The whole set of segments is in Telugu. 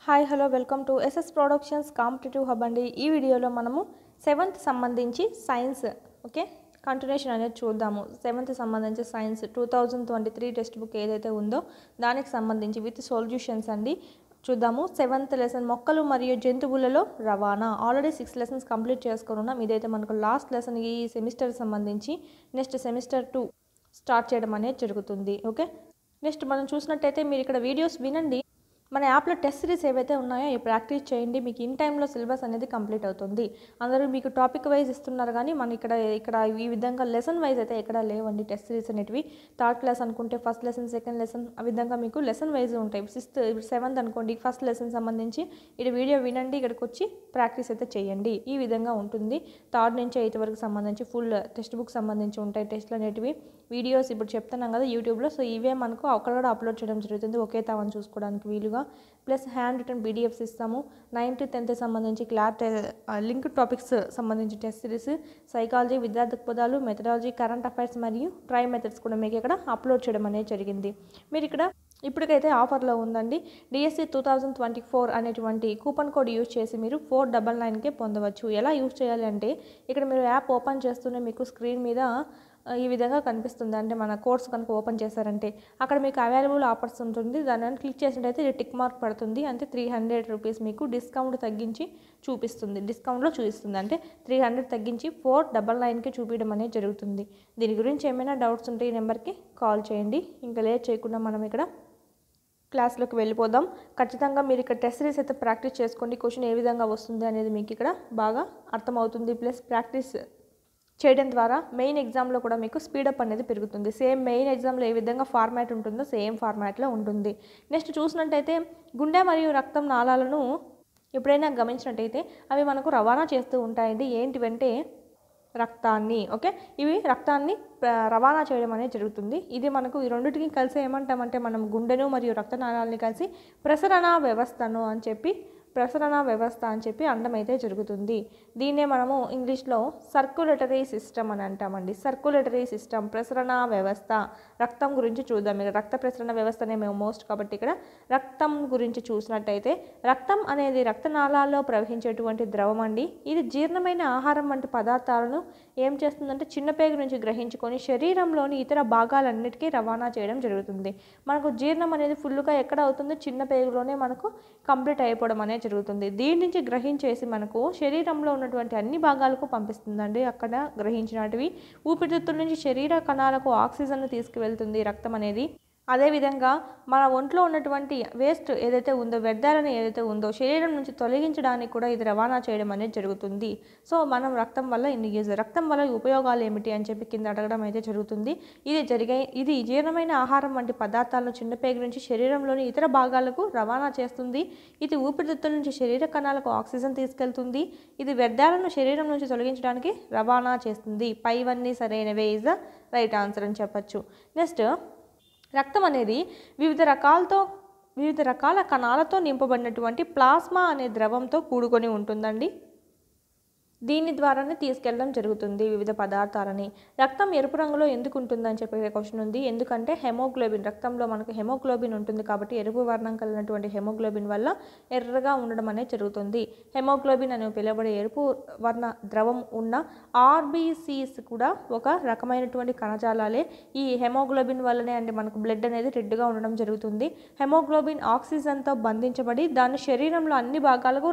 Hi hello welcome to SS productions competitive hub అండి. ఈ వీడియోలో మనము 7th సంబంధించి సైన్స్ కంటిన్యూషన్ అనేది చూద్దాము. 7th సంబంధించి సైన్స్ 2023 టెక్స్ట్ బుక్ ఏదైతే ఉందో దానికి సంబంధించి విత్ సొల్యూషన్స్ అండి చూద్దాము. 7th లెసన్ మొక్కలు మరియు జంతువులలో రవాణా. ఆల్రెడీ 6 లెసన్స్ కంప్లీట్ చేసుకొని ఉన్నాం. ఇదైతే మనకు లాస్ట్ లెసన్ ఈ సెమిస్టర్ సంబంధించి. నెక్స్ట్ సెమిస్టర్ 2 స్టార్ట్ చేయడం అనేది జరుగుతుంది. ఓకే, నెక్స్ట్ మనం చూసినట్టయితే మీరు ఇక్కడ వీడియోస్ వినండి. మన యాప్లో టెస్ట్ సిరీస్ ఏవైతే ఉన్నాయో ఈ ప్రాక్టీస్ చేయండి. మీకు ఇన్ టైంలో సిలబస్ అనేది కంప్లీట్ అవుతుంది. అందరూ మీకు టాపిక్ వైజ్ ఇస్తున్నారు కానీ మన ఇక్కడ ఈ విధంగా లెసన్ వైజ్ అయితే ఎక్కడ లేవండి. టెస్ట్ సిరీస్ అనేటివి థర్డ్ క్లాస్ అనుకుంటే ఫస్ట్ లెసన్ సెకండ్ లెసన్ ఆ విధంగా మీకు లెసన్ వైజ్ ఉంటాయి. 6th 7th అనుకోండి ఫస్ట్ లెసన్ సంబంధించి ఇక్కడ వీడియో వినండి, ఇక్కడికి వచ్చి ప్రాక్టీస్ అయితే చేయండి. ఈ విధంగా ఉంటుంది. 3rd నుంచి 8th వరకు సంబంధించి ఫుల్ టెక్స్ట్ బుక్ సంబంధించి ఉంటాయి టెస్ట్లు అనేటివి. వీడియోస్ ఇప్పుడు చెప్తున్నాం కదా యూట్యూబ్లో, సో ఇవే మనకు అక్కడ కూడా అప్లోడ్ చేయడం జరుగుతుంది ఒకే తావని చూసుకోవడానికి వీలుగా. ప్లస్ హ్యాండ్ రిటర్న్ పీడిఎఫ్స్ ఇస్తాము. 9th 10th సంబంధించి లింక్ టాపిక్స్ సంబంధించి టెస్ట్ సిరీస్, సైకాలజీ, విద్యార్థి పదాలు, మెథడాలజీ, కరెంట్ అఫైర్స్ మరియు ట్రై మెథడ్స్ కూడా మీకు ఇక్కడ అప్లోడ్ చేయడం అనేది జరిగింది. మీరు ఇక్కడ ఇప్పటికైతే ఆఫర్లో ఉందండి. డిఎస్సి 2024 అనేటువంటి కూపన్ కోడ్ యూజ్ చేసి మీరు 499కే పొందవచ్చు. ఎలా యూజ్ చేయాలి అంటే ఇక్కడ మీరు యాప్ ఓపెన్ చేస్తూనే మీకు స్క్రీన్ మీద ఈ విధంగా కనిపిస్తుంది. అంటే మన కోర్స్ కనుక ఓపెన్ చేశారంటే అక్కడ మీకు అవైలబుల్ ఆఫర్స్ ఉంటుంది. దాన్ని క్లిక్ చేసినట్టయితే ఇది టిక్ మార్క్ పడుతుంది. అంటే 300 రూపీస్ మీకు డిస్కౌంట్ తగ్గించి చూపిస్తుంది. డిస్కౌంట్లో చూపిస్తుంది అంటే 300 తగ్గించి 499కి చూపించడం అనేది జరుగుతుంది. దీని గురించి ఏమైనా డౌట్స్ ఉంటే ఈ నెంబర్కి కాల్ చేయండి. ఇంకా లేట్ చేయకుండా మనం ఇక్కడ క్లాస్లోకి వెళ్ళిపోదాం. ఖచ్చితంగా మీరు ఇక్కడ టెస్ట్ సిరీస్ అయితే ప్రాక్టీస్ చేసుకోండి. క్వశ్చన్ ఏ విధంగా వస్తుంది అనేది మీకు ఇక్కడ బాగా అర్థమవుతుంది. ప్లస్ ప్రాక్టీస్ చేయడం ద్వారా మెయిన్ ఎగ్జామ్లో కూడా మీకు స్పీడప్ అనేది పెరుగుతుంది. సేమ్ మెయిన్ ఎగ్జామ్లో ఏ విధంగా ఫార్మాట్ ఉంటుందో సేమ్ ఫార్మాట్లో ఉంటుంది. నెక్స్ట్ చూసినట్టయితే గుండె మరియు రక్తం నాళాలను ఎప్పుడైనా గమనించినట్టయితే అవి మనకు రవాణా చేస్తూ ఉంటాయండి. ఏంటివంటే రక్తాన్ని. ఓకే, ఇవి రక్తాన్ని రవాణా చేయడం అనేది జరుగుతుంది. ఇది మనకు ఈ రెండింటికి కలిసి ఏమంటామంటే మనం గుండెను మరియు రక్తనాళాలని కలిసి ప్రసరణ వ్యవస్థను ప్రసరణ వ్యవస్థ అని చెప్పి అనడం అయితే జరుగుతుంది. దీన్నే మనము ఇంగ్లీష్లో సర్క్యులేటరీ సిస్టమ్ అని అంటామండి. సర్క్యులేటరీ సిస్టమ్, ప్రసరణ వ్యవస్థ. రక్తం గురించి చూద్దాం. ఇక్కడ రక్త ప్రసరణ వ్యవస్థనే మేము మోస్ట్ కాబట్టి ఇక్కడ రక్తం గురించి చూసినట్టయితే రక్తం అనేది రక్తనాళాల్లో ప్రవహించేటువంటి ద్రవం అండి. ఇది జీర్ణమైన ఆహారం వంటి పదార్థాలను ఏం చేస్తుందంటే చిన్నపేగు నుంచి గ్రహించుకొని శరీరంలోని ఇతర భాగాలన్నిటికీ రవాణా చేయడం జరుగుతుంది. మనకు జీర్ణం అనేది ఫుల్గా ఎక్కడ అవుతుంది? చిన్న పేగులోనే మనకు కంప్లీట్ అయిపోవడం అనేది జరుగుతుంది. దీని నుంచి గ్రహించేసి మనకు శరీరంలో ఉన్నటువంటి అన్ని భాగాలకు పంపిస్తుందండి. అక్కడ గ్రహించినటివి ఊపిరితిత్తుల నుంచి శరీర కణాలకు ఆక్సిజన్ను తీసుకువెళ్తుంది రక్తం అనేది. అదేవిధంగా మన ఒంట్లో ఉన్నటువంటి వేస్ట్ ఏదైతే ఉందో, వ్యర్థాలను ఏదైతే ఉందో శరీరం నుంచి తొలగించడానికి కూడా ఇది రవాణా చేయడం అనేది జరుగుతుంది. సో మనం రక్తం వల్ల ఇన్ని యూజ్, రక్తం వల్ల ఉపయోగాలు ఏమిటి అని చెప్పి కింద అడగడం అయితే జరుగుతుంది. ఇది జీర్ణమైన ఆహారం వంటి పదార్థాలను చిన్నపేగు నుంచి శరీరంలోని ఇతర భాగాలకు రవాణా చేస్తుంది. ఇది ఊపిరితిత్తుల నుంచి శరీర కణాలకు ఆక్సిజన్ తీసుకెళ్తుంది. ఇది వ్యర్థాలను శరీరం నుంచి తొలగించడానికి రవాణా చేస్తుంది. పైవన్నీ సరైనవే ఈజ్ ద రైట్ ఆన్సర్ అని చెప్పచ్చు. నెక్స్ట్ రక్తం అనేది వివిధ రకాల కణాలతో నింపబడినటువంటి ప్లాస్మా అనే ద్రవంతో కూడుకొని ఉంటుందండి. దీని ద్వారానే తీసుకెళ్ళడం జరుగుతుంది వివిధ పదార్థాలని. రక్తం ఎరుపు రంగులో ఎందుకు ఉంటుందని చెప్పే క్వశ్చన్ ఉంది. ఎందుకంటే హెమోగ్లోబిన్, రక్తంలో మనకు హెమోగ్లోబిన్ ఉంటుంది కాబట్టి ఎరుపు వర్ణం కలిగినటువంటి హెమోగ్లోబిన్ వల్ల ఎర్రగా ఉండడం అనేది జరుగుతుంది. హెమోగ్లోబిన్ అని పిలువబడే ఎరుపు వర్ణ ద్రవం ఉన్న ఆర్బీసీస్ కూడా ఒక రకమైనటువంటి కణజాలాలే. ఈ హెమోగ్లోబిన్ వల్లనే అంటే మనకు బ్లడ్ అనేది రెడ్గా ఉండడం జరుగుతుంది. హెమోగ్లోబిన్ ఆక్సిజన్తో బంధించబడి దాన్ని శరీరంలో అన్ని భాగాలకు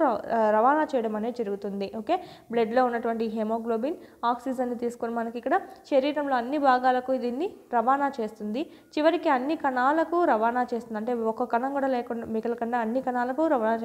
రవాణా చేయడం అనేది జరుగుతుంది. ఓకే, బ్లడ్లో ఉన్నటువంటి హెమోగ్లోబిన్ ఆక్సిజన్ని తీసుకొని మనకి ఇక్కడ శరీరంలో అన్ని భాగాలకు దీన్ని రవాణా చేస్తుంది. చివరికి అన్ని కణాలకు రవాణా చేస్తుంది. అంటే ఒక కణం కూడా లేకుండా మిగలకుండా అన్ని కణాలకు రవాణా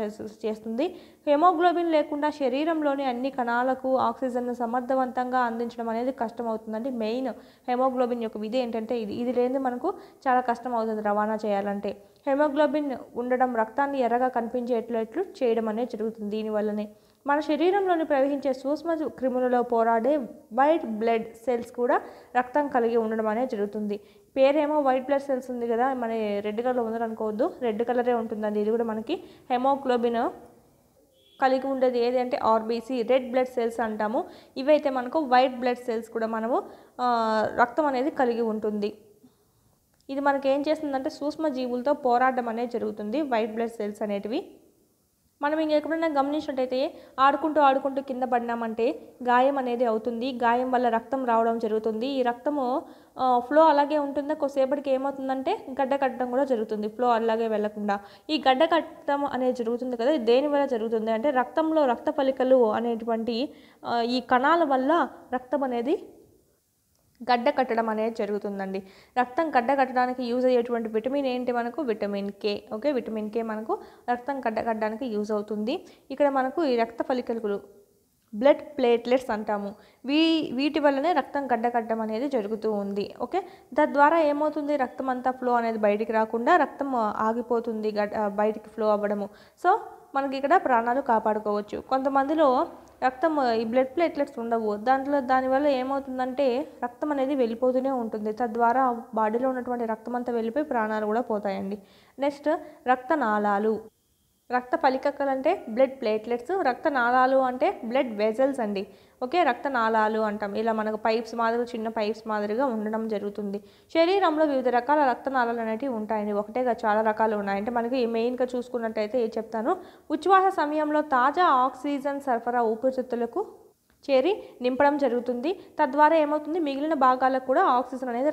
చేస్తుంది. హెమోగ్లోబిన్ లేకుండా శరీరంలోని అన్ని కణాలకు ఆక్సిజన్ను సమర్థవంతంగా అందించడం అనేది కష్టం అవుతుందండి. మెయిన్ హెమోగ్లోబిన్ యొక్క విధి ఏంటంటే ఇది లేని మనకు చాలా కష్టం అవుతుంది రవాణా చేయాలంటే. హెమోగ్లోబిన్ ఉండడం రక్తాన్ని ఎర్రగా కనిపించేట్లు చేయడం అనేది జరుగుతుంది. దీనివల్లనే మన శరీరంలోని ప్రవహించే సూక్ష్మ క్రిములలో పోరాడే వైట్ బ్లడ్ సెల్స్ కూడా రక్తం కలిగి ఉండడం అనేది జరుగుతుంది. పేరేమో వైట్ బ్లడ్ సెల్స్ ఉంది కదా, మన రెడ్ కలర్లో ఉందని అనుకోవద్దు, రెడ్ కలరే ఉంటుందండి. ఇది కూడా మనకి హెమోగ్లోబిన్ కలిగి ఉండేది ఏది అంటే ఆర్బీసీ, రెడ్ బ్లడ్ సెల్స్ అంటాము. ఇవైతే మనకు వైట్ బ్లడ్ సెల్స్ కూడా మనము రక్తం అనేది కలిగి ఉంటుంది. ఇది మనకి ఏం చేస్తుందంటే సూక్ష్మ జీవులతో పోరాడడం అనేది జరుగుతుంది వైట్ బ్లడ్ సెల్స్ అనేటివి. మనం ఇంకెప్పుడైనా గమనించినట్టయితే ఆడుకుంటూ కింద పడినామంటే గాయం అనేది అవుతుంది. గాయం వల్ల రక్తం రావడం జరుగుతుంది. ఈ రక్తము ఫ్లో అలాగే ఉంటుంది. కొద్దిసేపటికి ఏమవుతుందంటే గడ్డ కట్టడం కూడా జరుగుతుంది. ఫ్లో అలాగే వెళ్లకుండా ఈ గడ్డ కట్టడం అనేది జరుగుతుంది కదా. దేనివల్ల జరుగుతుంది అంటే రక్తంలో రక్త ఫలికలు అనేటువంటి ఈ కణాల వల్ల రక్తం అనేది గడ్డ కట్టడం అనేది జరుగుతుందండి. రక్తం గడ్డ కట్టడానికి యూజ్ అయ్యేటువంటి విటమిన్ ఏంటి మనకు? Vitamin K. Okay, vitamin K మనకు రక్తం గడ్డ కట్టడానికి యూజ్ అవుతుంది. ఇక్కడ మనకు ఈ రక్త ఫలికలు బ్లడ్ ప్లేట్లెట్స్ అంటాము. వీటి వల్లనే రక్తం గడ్డ కట్టడం అనేది జరుగుతూ ఉంది. ఓకే, తద్వారా ఏమవుతుంది? రక్తం అంతా ఫ్లో అనేది బయటికి రాకుండా రక్తం ఆగిపోతుంది బయటికి ఫ్లో అవ్వడము. సో మనకి ఇక్కడ ప్రాణాలు కాపాడుకోవచ్చు. కొంతమందిలో రక్తం ఈ బ్లడ్ ప్లేట్లెట్స్ ఉండవు. దానివల్ల ఏమవుతుందంటే రక్తం అనేది వెళ్ళిపోతూనే ఉంటుంది. తద్వారా బాడీలో ఉన్నటువంటి రక్తం అంతా వెళ్ళిపోయి ప్రాణాలు కూడా పోతాయండి. నెక్స్ట్ రక్తనాళాలు. రక్త ఫలికలు అంటే బ్లడ్ ప్లేట్లెట్స్, రక్తనాళాలు అంటే బ్లడ్ వెజల్స్ అండి. ఓకే, రక్తనాళాలు అంటాం. ఇలా మనకు పైప్స్ మాదిరి చిన్న పైప్స్ మాదిరిగా ఉండడం జరుగుతుంది. శరీరంలో వివిధ రకాల రక్తనాళాలు అనేవి ఉంటాయండి. ఒకటేగా చాలా రకాలు ఉన్నాయి. అంటే మనకి మెయిన్గా చూసుకున్నట్టయితే చెప్తాను. ఉచ్ఛ్వాస సమయంలో తాజా ఆక్సిజన్ సరఫరా ఊపిరితిత్తులకు చేరి నింపడం జరుగుతుంది. తద్వారా ఏమవుతుంది? మిగిలిన భాగాలకు కూడా ఆక్సిజన్ అనేది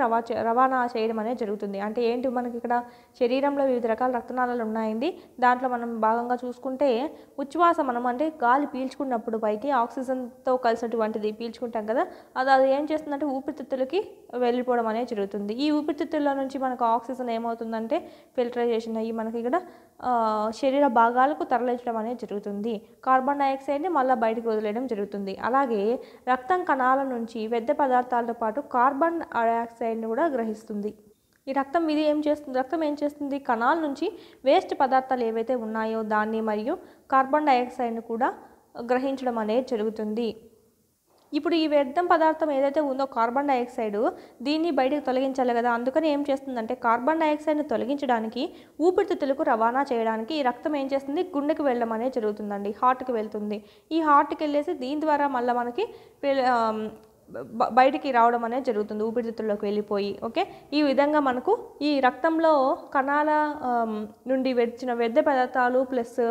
రవాణా చేయడం అనేది జరుగుతుంది. అంటే ఏంటి? మనకి ఇక్కడ శరీరంలో వివిధ రకాల రక్తనాళాలు ఉన్నాయండి. దాంట్లో మనం భాగంగా చూసుకుంటే ఉచ్ఛ్వాస మనం అంటే గాలి పీల్చుకున్నప్పుడు పైకి ఆక్సిజన్తో కలిసినటువంటిది పీల్చుకుంటాం కదా, అది ఏం చేస్తుందంటే ఊపిరితిత్తులకి వెళ్ళిపోవడం అనేది జరుగుతుంది. ఈ ఊపిరితిత్తుల్లో నుంచి మనకు ఆక్సిజన్ ఏమవుతుందంటే ఫిల్టరైజేషన్ అయ్యి మనకి ఇక్కడ శరీర భాగాలకు తరలించడం అనేది జరుగుతుంది. కార్బన్ డైఆక్సైడ్ని మళ్ళీ బయటకు వదిలేయడం జరుగుతుంది. అలాగే రక్తం కణాల నుంచి వ్యర్థ పదార్థాలతో పాటు కార్బన్ డైఆక్సైడ్ని కూడా గ్రహిస్తుంది. ఈ రక్తం ఏం చేస్తుంది? కణాల నుంచి వేస్ట్ పదార్థాలు ఏవైతే ఉన్నాయో దాన్ని మరియు కార్బన్ డైఆక్సైడ్ని కూడా గ్రహించడం అనేది జరుగుతుంది. ఇప్పుడు ఈ వ్యర్థం పదార్థం ఏదైతే ఉందో కార్బన్ డైఆక్సైడ్, దీన్ని బయటకు తొలగించాలి కదా. అందుకని ఏం చేస్తుందంటే కార్బన్ డైఆక్సైడ్ని తొలగించడానికి ఊపిరితిత్తులకు రవాణా చేయడానికి ఈ రక్తం ఏం చేస్తుంది? గుండెకి వెళ్ళడం అనేది జరుగుతుందండి. హార్ట్కి వెళ్తుంది. ఈ హార్ట్కి వెళ్ళేసి దీని ద్వారా మళ్ళీ మనకి బయటికి రావడం అనేది జరుగుతుంది, ఊపిరితిత్తుల్లోకి వెళ్ళిపోయి. ఓకే, ఈ విధంగా మనకు ఈ రక్తంలో కణాల నుండి వచ్చిన వ్యర్థ పదార్థాలు ప్లస్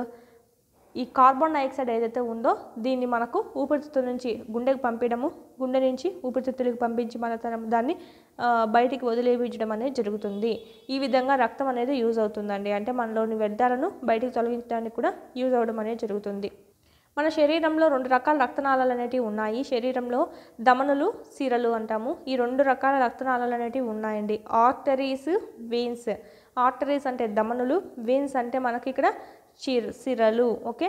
ఈ కార్బన్ డైఆక్సైడ్ ఏదైతే ఉందో దీన్ని మనకు ఊపిరితిత్తుల నుంచి గుండెకి పంపించడము, గుండె నుంచి ఊపిరితిత్తులకు పంపించి మన దాన్ని బయటికి వదిలేపించడం అనేది జరుగుతుంది. ఈ విధంగా రక్తం అనేది యూజ్ అవుతుందండి. అంటే మనలోని వ్యర్థాలను బయటికి తొలగించడానికి కూడా యూజ్ అవ్వడం అనేది జరుగుతుంది. మన శరీరంలో 2 రకాల రక్తనాళాలు అనేటివి ఉన్నాయి. శరీరంలో ధమనులు, సిరలు అంటాము. ఈ 2 రకాల రక్తనాళాలు అనేటివి ఉన్నాయండి. Arteries, veins. ఆర్టరీస్ అంటే ధమనులు, వెయిన్స్ అంటే మనకి ఇక్కడ సిరలు. ఓకే,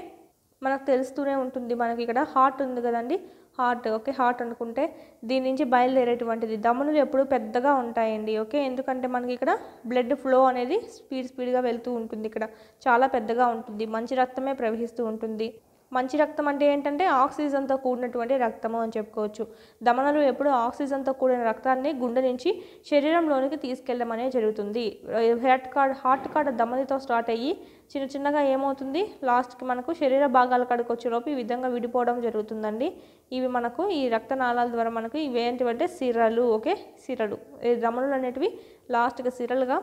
మనకు తెలుస్తూనే ఉంటుంది. మనకి ఇక్కడ హార్ట్ ఉంది కదండి, హార్ట్. ఓకే, హార్ట్ అనుకుంటే దీని నుంచి బయలుదేరేటువంటిది ధమనులు ఎప్పుడు పెద్దగా ఉంటాయండి. ఓకే, ఎందుకంటే మనకి ఇక్కడ బ్లడ్ ఫ్లో అనేది స్పీడ్గా వెళ్తూ ఉంటుంది. ఇక్కడ చాలా పెద్దగా ఉంటుంది. మంచి రక్తమే ప్రవహిస్తూ ఉంటుంది. మంచి రక్తం అంటే ఏంటంటే ఆక్సిజన్తో కూడినటువంటి రక్తము అని చెప్పుకోవచ్చు. ధమనులు ఎప్పుడు ఆక్సిజన్తో కూడిన రక్తాన్ని గుండె నుంచి శరీరంలోనికి తీసుకెళ్ళడం అనేది జరుగుతుంది. హార్ట్ కార్డ్ ధమనితో స్టార్ట్ అయ్యి చిన్నగా ఏమవుతుంది? లాస్ట్కి మనకు శరీర భాగాల కాడికి వచ్చేలోపు ఈ విధంగా విడిపోవడం జరుగుతుందండి. ఇవి మనకు ఈ రక్తనాళాల ద్వారా మనకు ఇవి ఏంటివంటే సిరలు. ఓకే, సిరలు. ఈ ధమనులు అనేటివి లాస్ట్గా సిరలుగా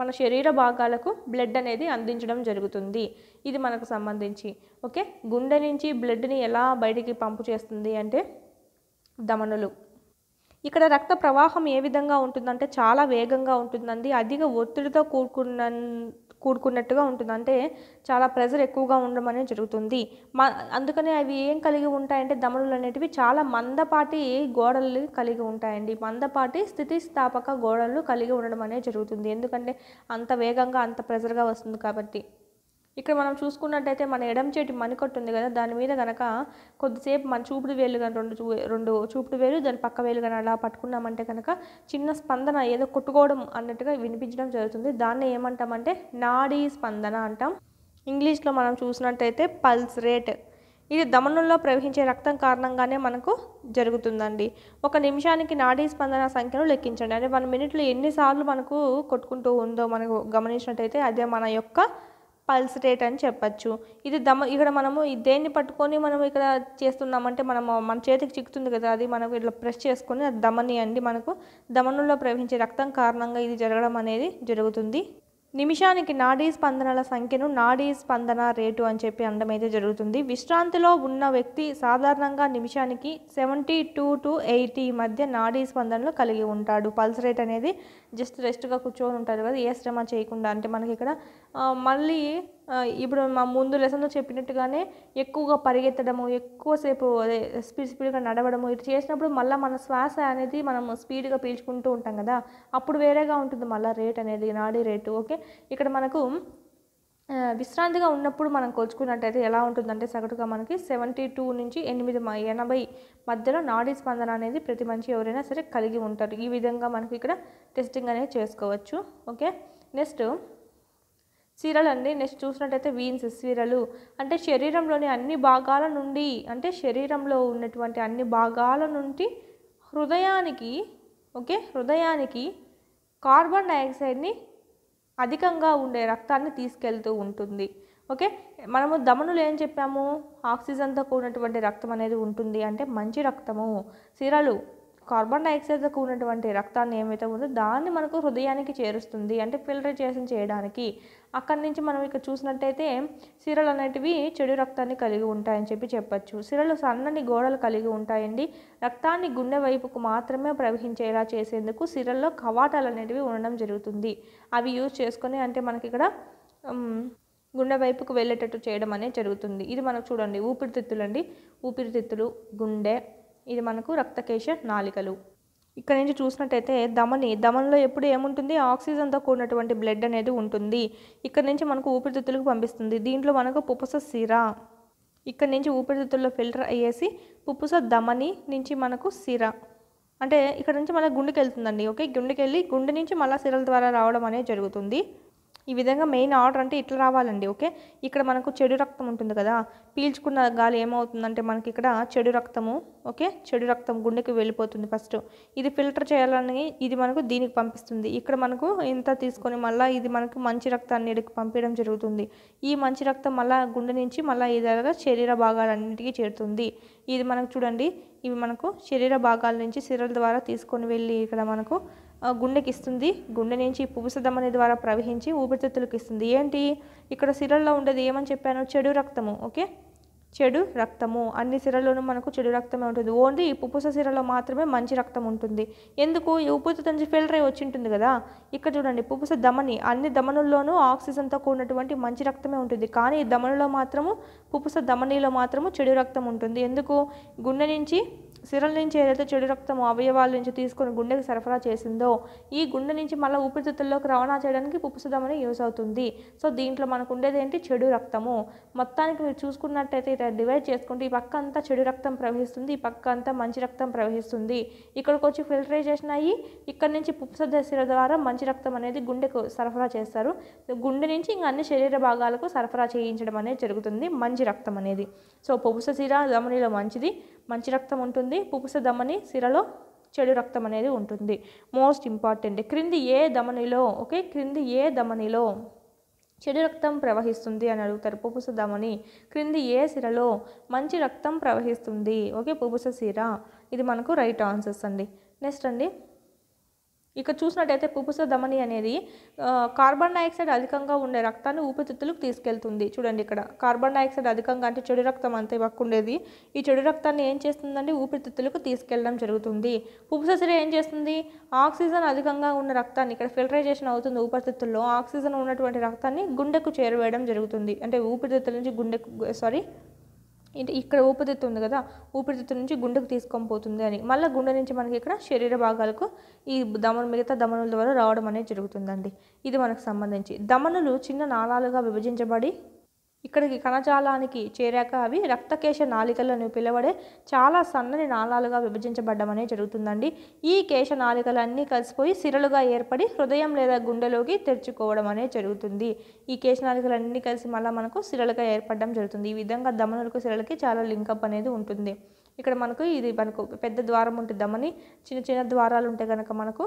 మన శరీర భాగాలకు బ్లడ్ అనేది అందించడం జరుగుతుంది. ఇది మనకు సంబంధించి. ఓకే, గుండె నుంచి బ్లడ్ని ఎలా బయటికి పంపు చేస్తుంది అంటే ధమనులు. ఇక్కడ రక్త ప్రవాహం ఏ విధంగా ఉంటుందంటే చాలా వేగంగా ఉంటుందండి. అధిక ఒత్తిడితో కూడుకున్నట్టుగా ఉంటుంది. అంటే చాలా ప్రెజర్ ఎక్కువగా ఉండడం అనేది జరుగుతుంది. అందుకనే అవి ఏం కలిగి ఉంటాయంటే ధమనులు అనేటివి చాలా మందపాటి గోడలు కలిగి ఉంటాయండి. మందపాటి స్థితిస్థాపక గోడలు కలిగి ఉండడం అనేది జరుగుతుంది. ఎందుకంటే అంత వేగంగా అంత ప్రెజర్గా వస్తుంది కాబట్టి. ఇక్కడ మనం చూసుకున్నట్టయితే మన ఎడమ చేతి మణికట్టు ఉంది కదా, దాని మీద కనుక కొద్దిసేపు మన చూపుడు వేలు కానీ రెండు చూపుడు వేలు దాని పక్క వేలు కానీ అలా పట్టుకున్నామంటే కనుక చిన్న స్పందన ఏదో కొట్టుకోవడం అన్నట్టుగా వినిపించడం జరుగుతుంది. దాన్ని ఏమంటామంటే నాడీ స్పందన అంటాం. ఇంగ్లీష్లో మనం చూసినట్టయితే పల్స్ రేట్. ఇది ధమనుల్లో ప్రవహించే రక్తం కారణంగానే మనకు జరుగుతుందండి. 1 నిమిషానికి నాడీ స్పందన సంఖ్యను లెక్కించండి. అంటే 1 మినిట్లో ఎన్నిసార్లు మనకు కొట్టుకుంటూ ఉందో మనకు గమనించినట్టయితే అదే మన యొక్క పల్స్ రేట్ అని చెప్పచ్చు. ఇది ఇక్కడ మనము దేన్ని పట్టుకొని మనం ఇక్కడ చేస్తున్నామంటే మన చేతికి చిక్కుతుంది కదా, అది మనకు ఇట్లా ప్రెస్ చేసుకొని అది ధమని అండి. మనకు ధమనుల్లో ప్రవహించే రక్తం కారణంగా ఇది జరగడం అనేది జరుగుతుంది. నిమిషానికి నాడీ స్పందనల సంఖ్యను నాడీ స్పందన రేటు అని చెప్పి అనడం అయితే జరుగుతుంది. విశ్రాంతిలో ఉన్న వ్యక్తి సాధారణంగా నిమిషానికి 72 to 80 మధ్య నాడీ స్పందనలు కలిగి ఉంటాడు. పల్స్ రేట్ అనేది జస్ట్ రెస్ట్గా కూర్చొని ఉంటారు కదా, ఏ శ్రమ చేయకుండా. అంటే మనకి ఇక్కడ మళ్ళీ ఇప్పుడు మా ముందు లెసన్లో చెప్పినట్టుగానే ఎక్కువగా పరిగెత్తడము, ఎక్కువసేపు అదే స్పీడ్గా నడవడము ఇటు చేసినప్పుడు మళ్ళీ మన శ్వాస అనేది మనం స్పీడ్గా పీల్చుకుంటూ ఉంటాం కదా, అప్పుడు వేరేగా ఉంటుంది మళ్ళీ రేట్ అనేది, నాడీ రేటు. ఓకే, ఇక్కడ మనకు విశ్రాంతిగా ఉన్నప్పుడు మనం కొలుచుకున్నట్టయితే ఎలా ఉంటుందంటే సగటుగా మనకి 72 నుంచి 80 మధ్యలో నాడీ స్పందన అనేది ప్రతి మనిషి ఎవరైనా సరే కలిగి ఉంటారు. ఈ విధంగా మనకి ఇక్కడ టెస్టింగ్ అనేది చేసుకోవచ్చు. ఓకే, నెక్స్ట్ సిరలు అండి. నెక్స్ట్ చూసినట్టయితే వీన్స్, సిరలు అంటే శరీరంలోని అన్ని భాగాల నుండి, అంటే శరీరంలో ఉన్నటువంటి అన్ని భాగాల నుండి హృదయానికి, ఓకే, హృదయానికి కార్బన్ డైఆక్సైడ్ని అధికంగా ఉండే రక్తాన్ని తీసుకెళ్తూ ఉంటుంది. ఓకే, మనము ధమనులు ఏం చెప్పాము, ఆక్సిజన్తో కూడినటువంటి రక్తం అనేది ఉంటుంది అంటే మంచి రక్తము. సిరలు కార్బన్ డైఆక్సైడ్తో కూడినటువంటి రక్తాన్ని ఏమైతే ఉందో దాన్ని మనకు హృదయానికి చేరుస్తుంది, అంటే ఫిల్టరేషన్ చేయడానికి. అక్కడి నుంచి మనం ఇక్కడ చూసినట్టయితే సిరలు అనేటివి చెడు రక్తాన్ని కలిగి ఉంటాయని చెప్పచ్చు. సిరలు సన్నని గోడలు కలిగి ఉంటాయండి. రక్తాన్ని గుండె వైపుకు మాత్రమే ప్రవహించేలా చేసేందుకు సిరల్లో కవాటాలు అనేటివి ఉండడం జరుగుతుంది. అవి యూజ్ చేసుకొని అంటే మనకి ఇక్కడ గుండె వైపుకు వెళ్ళేటట్టు చేయడం అనేది జరుగుతుంది. ఇది మనకు చూడండి ఊపిరితిత్తులు అండి, ఊపిరితిత్తులు, గుండె, ఇది మనకు రక్తకేశ నాళికలు. ఇక్కడ నుంచి చూసినట్టయితే దమనిలో ఎప్పుడు ఏముంటుంది, ఆక్సిజన్తో కూడినటువంటి బ్లడ్ అనేది ఉంటుంది. ఇక్కడ నుంచి మనకు ఊపిరితిత్తులకు పంపిస్తుంది. దీంట్లో మనకు పుప్పస సిర, ఇక్కడ నుంచి ఊపిరితిత్తుల్లో ఫిల్టర్ అయ్యేసి పుప్పస ధమని నుంచి మనకు సిర, అంటే ఇక్కడ నుంచి మళ్ళీ గుండెకి వెళ్తుందండి. ఓకే, గుండెకి వెళ్ళి గుండె నుంచి మళ్ళీ సిరల ద్వారా రావడం అనేది జరుగుతుంది. ఈ విధంగా మెయిన్ ఆర్డర్ అంటే ఇట్లా రావాలండి. ఓకే, ఇక్కడ మనకు చెడు రక్తం ఉంటుంది కదా, పీల్చుకున్న గాలి ఏమవుతుందంటే మనకి ఇక్కడ చెడు రక్తము, ఓకే, చెడు రక్తం గుండెకి వెళ్ళిపోతుంది ఫస్ట్. ఇది ఫిల్టర్ చేయాలని ఇది మనకు దీనికి పంపిస్తుంది. ఇక్కడ మనకు ఇంత తీసుకొని మళ్ళీ ఇది మనకు మంచి రక్తాన్ని ఇక్కడికి పంపించడం జరుగుతుంది. ఈ మంచి రక్తం మళ్ళీ గుండె నుంచి మళ్ళీ ఇదిగా శరీర భాగాలన్నింటికి చేరుతుంది. ఇది మనకు చూడండి, ఇవి మనకు శరీర భాగాల నుంచి సిరల ద్వారా తీసుకొని వెళ్ళి ఇక్కడ మనకు గుండెకి ఇస్తుంది. గుండె నుంచి పుప్పస ధమని ద్వారా ప్రవహించి ఊపిరితిత్తులకు ఇస్తుంది. ఏంటి ఇక్కడ సిరల్లో ఉండేది ఏమని చెప్పాను, చెడు రక్తము. ఓకే, చెడు రక్తము. అన్ని సిరల్లోనూ మనకు చెడు రక్తమే ఉంటుంది. ఓన్లీ ఈ పుప్పస సిరలో మాత్రమే మంచి రక్తం ఉంటుంది. ఎందుకు, ఈ ఊపిరితిత్తు నుంచి ఫిల్టర్ అయి వచ్చి ఉంటుంది కదా. ఇక్కడ చూడండి పుప్పస ధమని, అన్ని ధమనుల్లోనూ ఆక్సిజన్తో కూడినటువంటి మంచి రక్తమే ఉంటుంది. కానీ ఈ ధమనిలో మాత్రము, పుప్పస ధమనిలో మాత్రము చెడు రక్తం ఉంటుంది. ఎందుకు, గుండె నుంచి సిరల నుంచి ఏదైతే చెడు రక్తం అవయవాల నుంచి తీసుకొని గుండెకి సరఫరా చేసిందో ఈ గుండె నుంచి మళ్ళీ ఊపిరితిత్తుల్లోకి రవాణా చేయడానికి పుప్పస ధమని యూజ్ అవుతుంది. సో దీంట్లో మనకు ఉండేది ఏంటి, చెడు రక్తము. మొత్తానికి మీరు చూసుకున్నట్టయితే ఇట్లా డివైడ్ చేసుకుంటే ఈ పక్క అంతా చెడు రక్తం ప్రవహిస్తుంది, ఈ పక్క అంతా మంచి రక్తం ప్రవహిస్తుంది. ఇక్కడికి వచ్చి ఫిల్టరైజేషన్ అయ్యి ఇక్కడ నుంచి పుప్పస సిర ద్వారా మంచి రక్తం అనేది గుండెకు సరఫరా చేస్తారు. గుండె నుంచి ఇంకా అన్ని శరీర భాగాలకు సరఫరా చేయించడం అనేది జరుగుతుంది మంచి రక్తం అనేది. సో పుప్పస సిర ధమనిలో మంచి రక్తం ఉంటుంది, పుప్పస ధమని సిరలో చెడు రక్తం అనేది ఉంటుంది. మోస్ట్ ఇంపార్టెంట్, క్రింది ఏ ధమనిలో, ఓకే, క్రింది ఏ ధమనిలో చెడు రక్తం ప్రవహిస్తుంది అని అడుగుతారు. పుప్పస ధమని. క్రింది ఏ సిరలో మంచి రక్తం ప్రవహిస్తుంది, ఓకే, పుప్పస సిర. ఇది మనకు రైట్ ఆన్సర్స్ అండి. నెక్స్ట్ అండి, ఇక్కడ చూసినట్టయితే పుప్పస ధమని అనేది కార్బన్ డైఆక్సైడ్ అధికంగా ఉండే రక్తాన్ని ఊపిరితిత్తులకు తీసుకెళ్తుంది. చూడండి ఇక్కడ కార్బన్ డైఆక్సైడ్ అధికంగా అంటే చెడు రక్తం అంతే పక్క ఉండేది. ఈ చెడు రక్తాన్ని ఏం చేస్తుందంటే ఊపిరితిత్తులకు తీసుకెళ్ళడం జరుగుతుంది. పుప్పస సిర ఏం చేస్తుంది, ఆక్సిజన్ అధికంగా ఉన్న రక్తాన్ని, ఇక్కడ ఫిల్టరైజేషన్ అవుతుంది ఊపిరితిత్తుల్లో, ఆక్సిజన్ ఉన్నటువంటి రక్తాన్ని గుండెకు చేరవేయడం జరుగుతుంది. అంటే ఊపిరితిత్తుల నుంచి గుండెకు ఇక్కడ ఊపిరితిత్తు ఉంది కదా, ఊపిరితిత్తు నుంచి గుండెకు తీసుకొని పోతుంది అని. మళ్ళీ గుండె నుంచి మనకి ఇక్కడ శరీర భాగాలకు ఈ మిగతా ధమనుల ద్వారా రావడం అనేది జరుగుతుందండి. ఇది మనకు సంబంధించి ధమనులు చిన్న నాళాలుగా విభజించబడి ఇక్కడికి కణజాలానికి చేరాక అవి రక్తకేశ నాళికలను పిలువబడే చాలా సన్నని నాళాలుగా విభజించబడడం అనేది జరుగుతుందండి. ఈ కేశ నాళికలన్నీ కలిసిపోయి సిరలుగా ఏర్పడి హృదయం లేదా గుండెలోకి తెరుచుకోవడం అనేది జరుగుతుంది. ఈ కేశ నాళికలన్నీ కలిసి మళ్ళీ మనకు సిరలుగా ఏర్పడడం జరుగుతుంది. ఈ విధంగా ధమనులకు సిరలకి చాలా లింకప్ అనేది ఉంటుంది. ఇక్కడ మనకు ఇది మనకు పెద్ద ద్వారం ఉంటుంది ధమని, చిన్న చిన్న ద్వారాలు ఉంటే కనుక మనకు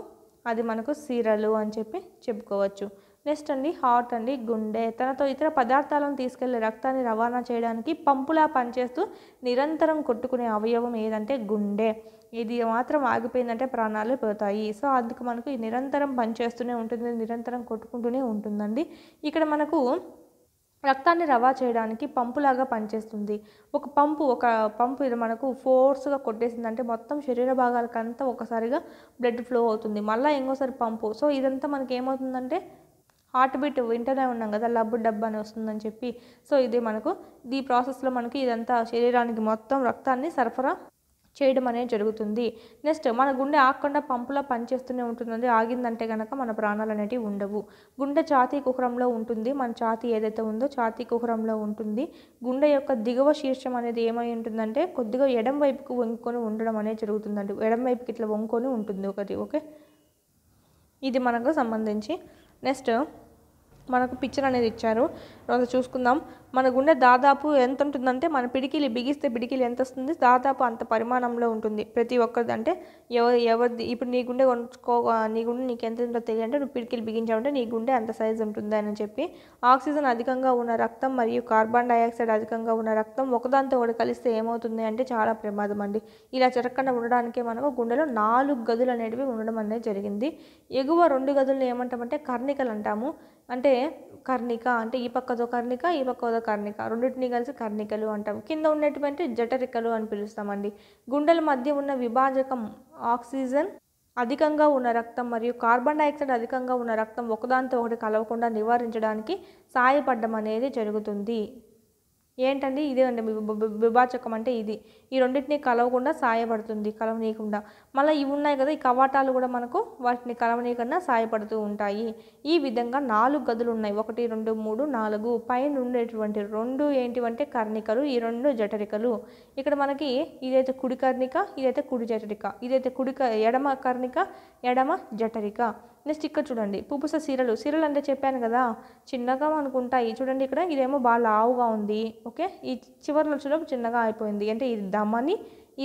అది మనకు సిరలు అని చెప్పి చెప్పుకోవచ్చు. నెక్స్ట్ అండి హార్ట్ అండి గుండె తనతో ఇతర పదార్థాలను తీసుకెళ్లి రక్తాన్ని రవాణా చేయడానికి పంపులా పనిచేస్తూ నిరంతరం కొట్టుకునే అవయవం ఏదంటే గుండె. ఇది మాత్రం ఆగిపోయిందంటే ప్రాణాలు పోతాయి. సో అందుకు మనకు నిరంతరం పనిచేస్తూనే ఉంటుంది, నిరంతరం కొట్టుకుంటూనే ఉంటుందండి. ఇక్కడ మనకు రక్తాన్ని రవాణా చేయడానికి పంపులాగా పనిచేస్తుంది. ఒక పంపు ఇది మనకు ఫోర్స్గా కొట్టేసిందంటే మొత్తం శరీర భాగాలకంతా ఒకసారిగా బ్లడ్ ఫ్లో అవుతుంది. మళ్ళీ ఇంకోసారి పంపు. సో ఇదంతా మనకి ఏమవుతుందంటే హార్ట్ బీట్ వింటూనే ఉన్నాం కదా, లబ్బు డబ్బు అని వస్తుందని చెప్పి. సో ఇది మనకు ఈ ప్రాసెస్లో మనకి ఇదంతా శరీరానికి మొత్తం రక్తాన్ని సరఫరా చేయడం అనేది జరుగుతుంది. నెక్స్ట్ మన గుండె ఆగకుండా పంపులా పనిచేస్తూనే ఉంటుందండి. ఆగిందంటే కనుక మన ప్రాణాలు అనేటివి ఉండవు. గుండె ఛాతీ కుహరంలో ఉంటుంది. మన ఛాతీ ఏదైతే ఉందో ఛాతీ కుహరంలో ఉంటుంది. గుండె యొక్క దిగువ శీర్షం అనేది ఏమై ఉంటుందంటే కొద్దిగా ఎడం వైపుకు వంకొని ఉండడం అనేది జరుగుతుందండి. ఎడం వైపుకి ఇట్లా వంకొని ఉంటుంది ఒకటి. ఓకే, ఇది మనకు సంబంధించి. నెక్స్ట్ మనకు పిక్చర్ అనేది ఇచ్చారు, తర్వాత చూసుకుందాం. మన గుండె దాదాపు ఎంత ఉంటుందంటే మన పిడికిలి బిగిస్తే పిడికిలి ఎంత వస్తుంది, దాదాపు అంత పరిమాణంలో ఉంటుంది ప్రతి ఒక్కరిది. అంటే ఎవరిది ఇప్పుడు నీ గుండె నీ గుండె నీకు ఎంత ఉంటుందో తెలియంటే నువ్వు పిడికిలి బిగించావంటే నీ గుండె అంత సైజు ఉంటుంది అని చెప్పి. ఆక్సిజన్ అధికంగా ఉన్న రక్తం మరియు కార్బన్ డైఆక్సైడ్ అధికంగా ఉన్న రక్తం ఒకదాంతో ఒకటి కలిస్తే ఏమవుతుంది అంటే చాలా ప్రమాదం అండి. ఇలా జరగకుండా ఉండడానికే మనకు గుండెలో 4 గదులు అనేటివి ఉండడం అనేది జరిగింది. ఎగువ 2 గదులను ఏమంటామంటే కర్ణికలు అంటాము. అంటే కర్ణిక అంటే ఈ పక్కదో కర్ణిక, ఈ పక్కదో కర్ణిక, రెండింటిని కలిసి కర్ణికలు అంటాం. కింద ఉన్నటువంటి జఠరికలు అని పిలుస్తామండి. గుండెల మధ్య ఉన్న విభాజకం ఆక్సిజన్ అధికంగా ఉన్న రక్తం మరియు కార్బన్ డైఆక్సైడ్ అధికంగా ఉన్న రక్తం ఒకదానితో ఒకటి కలవకుండా నివారించడానికి సహాయపడడం అనేది జరుగుతుంది. ఏంటండి ఇదే అండి విభాజకం అంటే ఇది. ఈ రెండింటిని కలవకుండా సహాయపడుతుంది, కలవనీయకుండా. మళ్ళీ ఇవి ఉన్నాయి కదా, ఈ కవాటాలు కూడా మనకు వాటిని కలవనీయకుండా సహాయపడుతూ ఉంటాయి. ఈ విధంగా 4 గదులు ఉన్నాయి. 1, 2, 3, 4. పైన ఉండేటువంటి 2 ఏంటివంటే కర్ణికలు, ఈ 2 జఠరికలు. ఇక్కడ మనకి ఇదైతే కుడి కర్ణిక, ఇదైతే కుడి జఠరిక, ఇదైతే ఎడమ కర్ణిక, ఎడమ జఠరిక. నెక్స్ట్ ఇక్కడ చూడండి పుపుస సిరలు. సిరలు అంటే చెప్పాను కదా చిన్నగా మనకు ఉంటాయి. చూడండి ఇక్కడ ఇదేమో బాగా లావుగా ఉంది. ఓకే, ఈ చివరిలో వచ్చేటప్పుడు చిన్నగా అయిపోయింది అంటే ఇది దమని,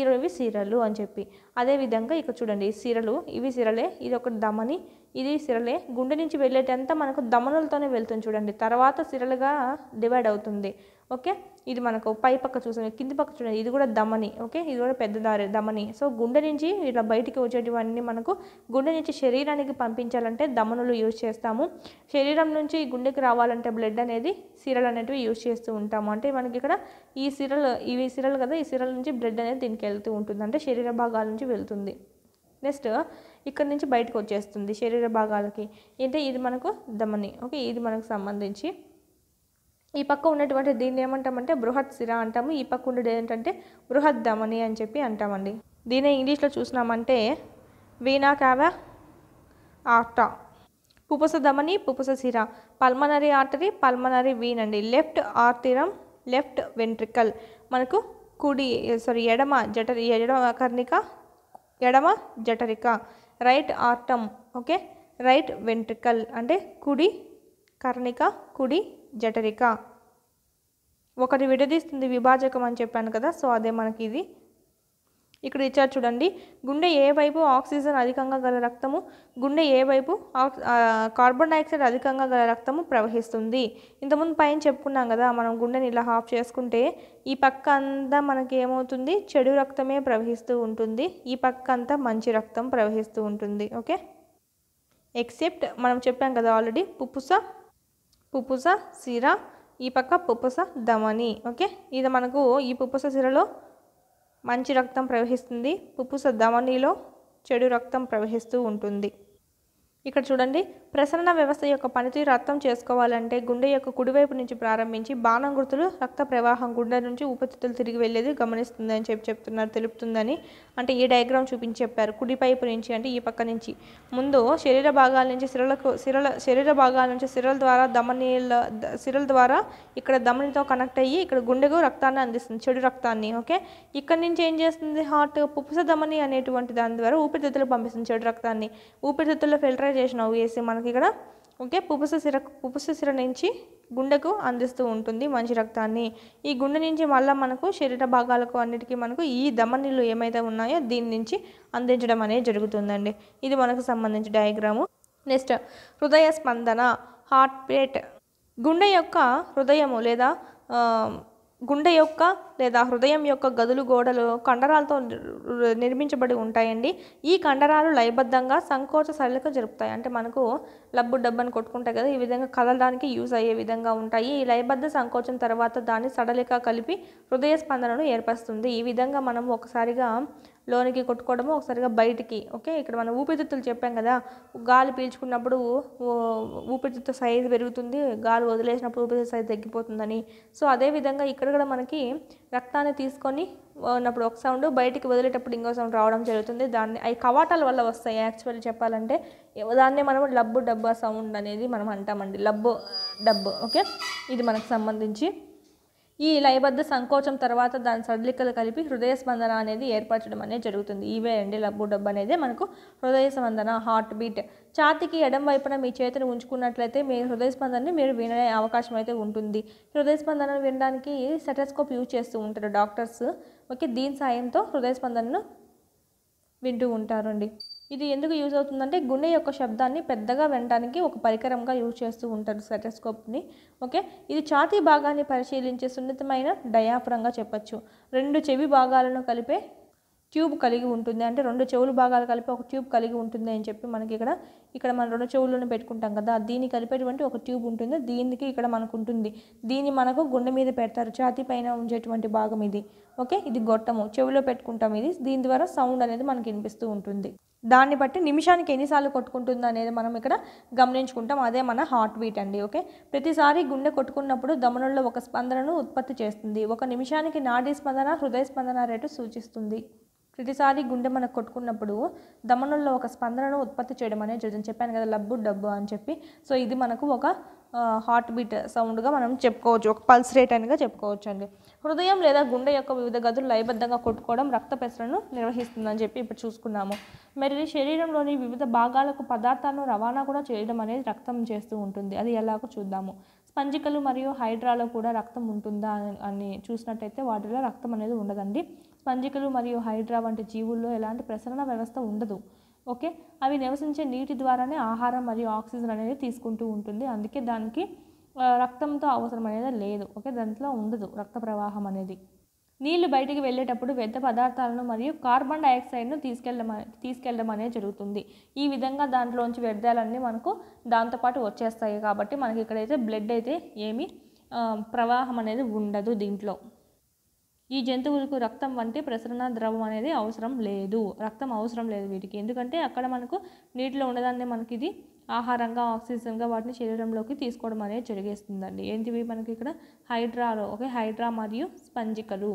ఇవి సిరలు అని చెప్పి. అదేవిధంగా ఇక్కడ చూడండి సిరలు, ఇవి సిరలే, ఇది ఒక దమని, ఇది సిరలే. గుండె నుంచి వెళ్ళేటంతా మనకు దమనులతోనే వెళ్తుంది చూడండి, తర్వాత సిరలుగా డివైడ్ అవుతుంది. ఓకే, ఇది మనకు పై పక్క చూసాం, కింది పక్క చూడండి ఇది కూడా దమని. ఓకే, ఇది కూడా పెద్ద దారి దమని. సో గుండె నుంచి ఇట్లా బయటికి వచ్చేటివన్నీ మనకు గుండె నుంచి శరీరానికి పంపించాలంటే దమనులు యూజ్ చేస్తాము. శరీరం నుంచి గుండెకి రావాలంటే బ్లడ్ అనేది సిరలు అనేటివి యూజ్ చేస్తూ ఉంటాము. అంటే మనకి ఇక్కడ ఈ సిరలు, ఇవి సిరలు కదా, ఈ సిరల నుంచి బ్లడ్ అనేది దీనికి వెళ్తూ ఉంటుంది, అంటే శరీర భాగాల నుంచి వెళ్తుంది. నెక్స్ట్ ఇక్కడ నుంచి బయటకు వచ్చేస్తుంది శరీర భాగాలకి. అంటే ఇది మనకు దమని. ఓకే, ఇది మనకు సంబంధించి. ఈ పక్క ఉన్నటువంటి దీన్ని ఏమంటామంటే బృహత్ సిర అంటాము. ఈ పక్క ఉండేది ఏంటంటే బృహత్ ధమని అని చెప్పి అంటామండి. దీన్ని ఇంగ్లీష్లో చూసినామంటే వీనా కావా ఆర్టా. పుపుస ధమని, పుపుస సిర. పల్మనరీ ఆర్టరీ, పల్మనరీ వీన్ అండి. Left atrium, left ventricle. మనకు ఎడమ కర్ణిక, ఎడమ జఠరిక. రైట్ ఆర్టమ్. ఓకే, రైట్ వెంట్రికల్ అంటే కుడి కర్ణిక, కుడి జఠరిక. ఒకటి విడదీస్తుంది విభాజకం అని చెప్పాను కదా, సో అదే మనకి ఇది. ఇక్కడ ఇచ్చారు చూడండి, గుండె ఏ వైపు ఆక్సిజన్ అధికంగా గల రక్తము, గుండె ఏ వైపు కార్బన్ డైఆక్సైడ్ అధికంగా గల రక్తము ప్రవహిస్తుంది. ఇంతకుముందు పైన చెప్పుకున్నాం కదా, మనం గుండెని ఇలా హాఫ్ చేసుకుంటే ఈ పక్క అంతా మనకి ఏమవుతుంది, చెడు రక్తమే ప్రవహిస్తూ ఉంటుంది, ఈ పక్క అంతా మంచి రక్తం ప్రవహిస్తూ ఉంటుంది. ఓకే, ఎక్సెప్ట్ మనం చెప్పాం కదా ఆల్రెడీ పుపుస సిర, ఈ పక్క పుపుస ధమని. ఓకే, ఇది మనకు ఈ పుపుస సిరలో మంచి రక్తం ప్రవహిస్తుంది, పుపుస ధమనిలో చెడు రక్తం ప్రవహిస్తూ ఉంటుంది. ఇక్కడ చూడండి, ప్రసరణ వ్యవస్థ యొక్క పనితీరు అర్థం చేసుకోవాలంటే గుండె యొక్క కుడివైపు నుంచి ప్రారంభించి బాణం గుర్తులు రక్త ప్రవాహం గుండె నుంచి ఊపిరితిత్తులు తిరిగి వెళ్ళేది గమనిస్తుంది అని చెప్తున్నారు, తెలుపుతుందని. అంటే ఈ డయాగ్రామ్ చూపించి చెప్పారు. కుడివైపు నుంచి అంటే ఈ పక్క నుంచి ముందు శరీర భాగాల నుంచి సిరల ద్వారా సిరల ద్వారా ఇక్కడ ధమనితో కనెక్ట్ అయ్యి ఇక్కడ గుండెకు రక్తాన్ని అందిస్తుంది, చెడు రక్తాన్ని. ఓకే, ఇక్కడ నుంచి ఏం చేస్తుంది హార్ట్, పుపుస ధమని అనేటువంటి దాని ద్వారా ఊపిరితిత్తులు పంపిస్తుంది చెడు రక్తాన్ని. ఊపిరితిత్తుల్లో ఫిల్టరైజేషన్ వేసి మనకి ఇక్కడ ఓకే పుపుస సిర నుంచి గుండెకు అందిస్తూ ఉంటుంది మంచి రక్తాన్ని. ఈ గుండె నుంచి మళ్ళీ మనకు శరీర భాగాలకు అన్నిటికీ మనకు ఈ ధమనిలు ఏమైతే ఉన్నాయో దీని నుంచి అందించడం అనేది జరుగుతుందండి. ఇది మనకు సంబంధించి డయాగ్రాము. నెక్స్ట్ హృదయ స్పందన. Heart beat. గుండె యొక్క హృదయము లేదా హృదయం యొక్క గదులు గోడలు కండరాలతో నిర్మించబడి ఉంటాయండి. ఈ కండరాలు లయబద్ధంగా సంకోచ సరళిక జరుపుతాయి. అంటే మనకు లబ్బు డబ్బని కొట్టుకుంటాయి కదా, ఈ విధంగా కదలడానికి యూజ్ అయ్యే విధంగా ఉంటాయి. ఈ లయబద్ధ సంకోచం తర్వాత దాన్ని సడలిక కలిపి హృదయ స్పందనను ఏర్పరుస్తుంది. ఈ విధంగా మనం ఒకసారిగా లోనికి కొట్టుకోవడము, ఒకసారిగా బయటికి. ఓకే, ఇక్కడ మనం ఊపిరితిత్తులు చెప్పాం కదా, గాలి పీల్చుకున్నప్పుడు ఊపిరితిత్తు సైజు పెరుగుతుంది, గాలి వదిలేసినప్పుడు ఊపిరితిత్తు సైజు తగ్గిపోతుందని. సో అదేవిధంగా ఇక్కడ కూడా మనకి రక్తాన్ని తీసుకొని ఉన్నప్పుడు ఒక సౌండ్, బయటికి వదిలేటప్పుడు ఇంకో సౌండ్ రావడం జరుగుతుంది. దాన్ని అవి కవాటాల వల్ల వస్తాయి. యాక్చువల్లీ చెప్పాలంటే దాన్నే మనం లబ్బు డబ్బా సౌండ్ అనేది మనం అంటామండి, లబ్బు డబ్బు. ఓకే, ఇది మనకు సంబంధించి ఈ లయబద్ధ సంకోచం తర్వాత దాని సడలికలు కలిపి హృదయ స్పందన అనేది ఏర్పరచడం అనేది జరుగుతుంది. ఇవే అండి లబ్బు డబ్బు అనేది మనకు హృదయ స్పందన, హార్ట్ బీట్. ఛాతీకి ఎడం వైపున మీ చేతిని ఉంచుకున్నట్లయితే మీ హృదయ స్పందనని మీరు వినే అవకాశం అయితే ఉంటుంది. హృదయ స్పందనను వినడానికి స్టెథోస్కోప్ యూజ్ చేస్తూ ఉంటారు డాక్టర్స్. ఓకే, దీని సాయంతో హృదయ స్పందనను వింటూ ఉంటారండి. ఇది ఎందుకు యూజ్ అవుతుందంటే గుండె యొక్క శబ్దాన్ని పెద్దగా వినడానికి ఒక పరికరంగా యూజ్ చేస్తూ ఉంటారు స్టెథోస్కోప్ని. ఓకే, ఇది ఛాతీ భాగాన్ని పరిశీలించే సున్నితమైన డయాఫ్రమ్గా చెప్పచ్చు. 2 చెవి భాగాలను కలిపే ట్యూబ్ కలిగి ఉంటుంది. అంటే 2 చెవులు భాగాలు కలిపి ఒక ట్యూబ్ కలిగి ఉంటుంది అని చెప్పి మనకి ఇక్కడ మనం 2 చెవులను పెట్టుకుంటాం కదా, దీన్ని కలిపేటువంటి ఒక ట్యూబ్ ఉంటుంది. దీనికి ఇక్కడ మనకు ఉంటుంది. దీన్ని మనకు గుండె మీద పెడతారు, ఛాతీ పైన ఉంచేటువంటి భాగం ఇది. ఓకే, ఇది గొట్టము, చెవిలో పెట్టుకుంటాం. దీని ద్వారా సౌండ్ అనేది మనకి వినిపిస్తూ ఉంటుంది. దాన్ని బట్టి నిమిషానికి ఎన్నిసార్లు కొట్టుకుంటుంది అనేది మనం ఇక్కడ గమనించుకుంటాం. అదే మన హార్ట్ బీట్ అండి. ఓకే, ప్రతిసారి గుండె కొట్టుకున్నప్పుడు ధమనుల్లో ఒక స్పందనను ఉత్పత్తి చేస్తుంది. 1 నిమిషానికి నాడీ స్పందన, హృదయ స్పందన రేటు సూచిస్తుంది. ప్రతిసారి గుండె మనకు కొట్టుకున్నప్పుడు ధమనుల్లో ఒక స్పందనను ఉత్పత్తి చేయడం అనేది జరుగుతుంది. చెప్పాను కదా లబ్బు డబ్బు అని చెప్పి. సో ఇది మనకు ఒక హార్ట్ బీట్ సౌండ్గా మనం చెప్పుకోవచ్చు, ఒక పల్స్ రేట్ అనిగా చెప్పుకోవచ్చు అండి. హృదయం లేదా గుండె యొక్క వివిధ గదులు లయబద్ధంగా కొట్టుకోవడం రక్త ప్రసరణను నిర్వహిస్తుందని చెప్పి ఇప్పుడు చూసుకున్నాము. మరి శరీరంలోని వివిధ భాగాలకు పదార్థాలను రవాణా కూడా చేయడం అనేది రక్తం చేస్తూ ఉంటుంది. అది ఎలాగో చూద్దాము. స్పంజికలు మరియు హైడ్రాలో కూడా రక్తం ఉంటుందా అని చూసినట్టయితే వాటిలో రక్తం అనేది ఉండదండి. స్పంజికలు మరియు హైడ్రా వంటి జీవుల్లో ఎలాంటి ప్రసరణ వ్యవస్థ ఉండదు. ఓకే, అవి నివసించే నీటి ద్వారానే ఆహారం మరియు ఆక్సిజన్ అనేది తీసుకుంటూ ఉంటుంది. అందుకే దానికి రక్తంతో అవసరం అనేది లేదు. ఓకే, దాంట్లో ఉండదు రక్త ప్రవాహం అనేది. నీళ్లు బయటికి వెళ్ళేటప్పుడు వ్యర్థ పదార్థాలను మరియు కార్బన్ డైఆక్సైడ్ను తీసుకెళ్ళడం అనేది జరుగుతుంది. ఈ విధంగా దాంట్లోంచి వ్యర్థాలన్నీ మనకు దాంతోపాటు వచ్చేస్తాయి. కాబట్టి మనకి ఇక్కడైతే బ్లడ్ అయితే ఏమీ ప్రవాహం అనేది ఉండదు దీంట్లో. ఈ జంతువులకు రక్తం వంటి ప్రసరణ ద్రవం అనేది అవసరం లేదు. రక్తం అవసరం లేదు వీటికి, ఎందుకంటే అక్కడ మనకు నీటిలో ఉండదాన్ని మనకి ఇది ఆహారంగా, ఆక్సిజన్గా వాటిని శరీరంలోకి తీసుకోవడం అనేది జరిగేస్తుందండి. ఏంటివి మనకి ఇక్కడ హైడ్రాలో. ఓకే, హైడ్రా మరియు స్పంజికలు.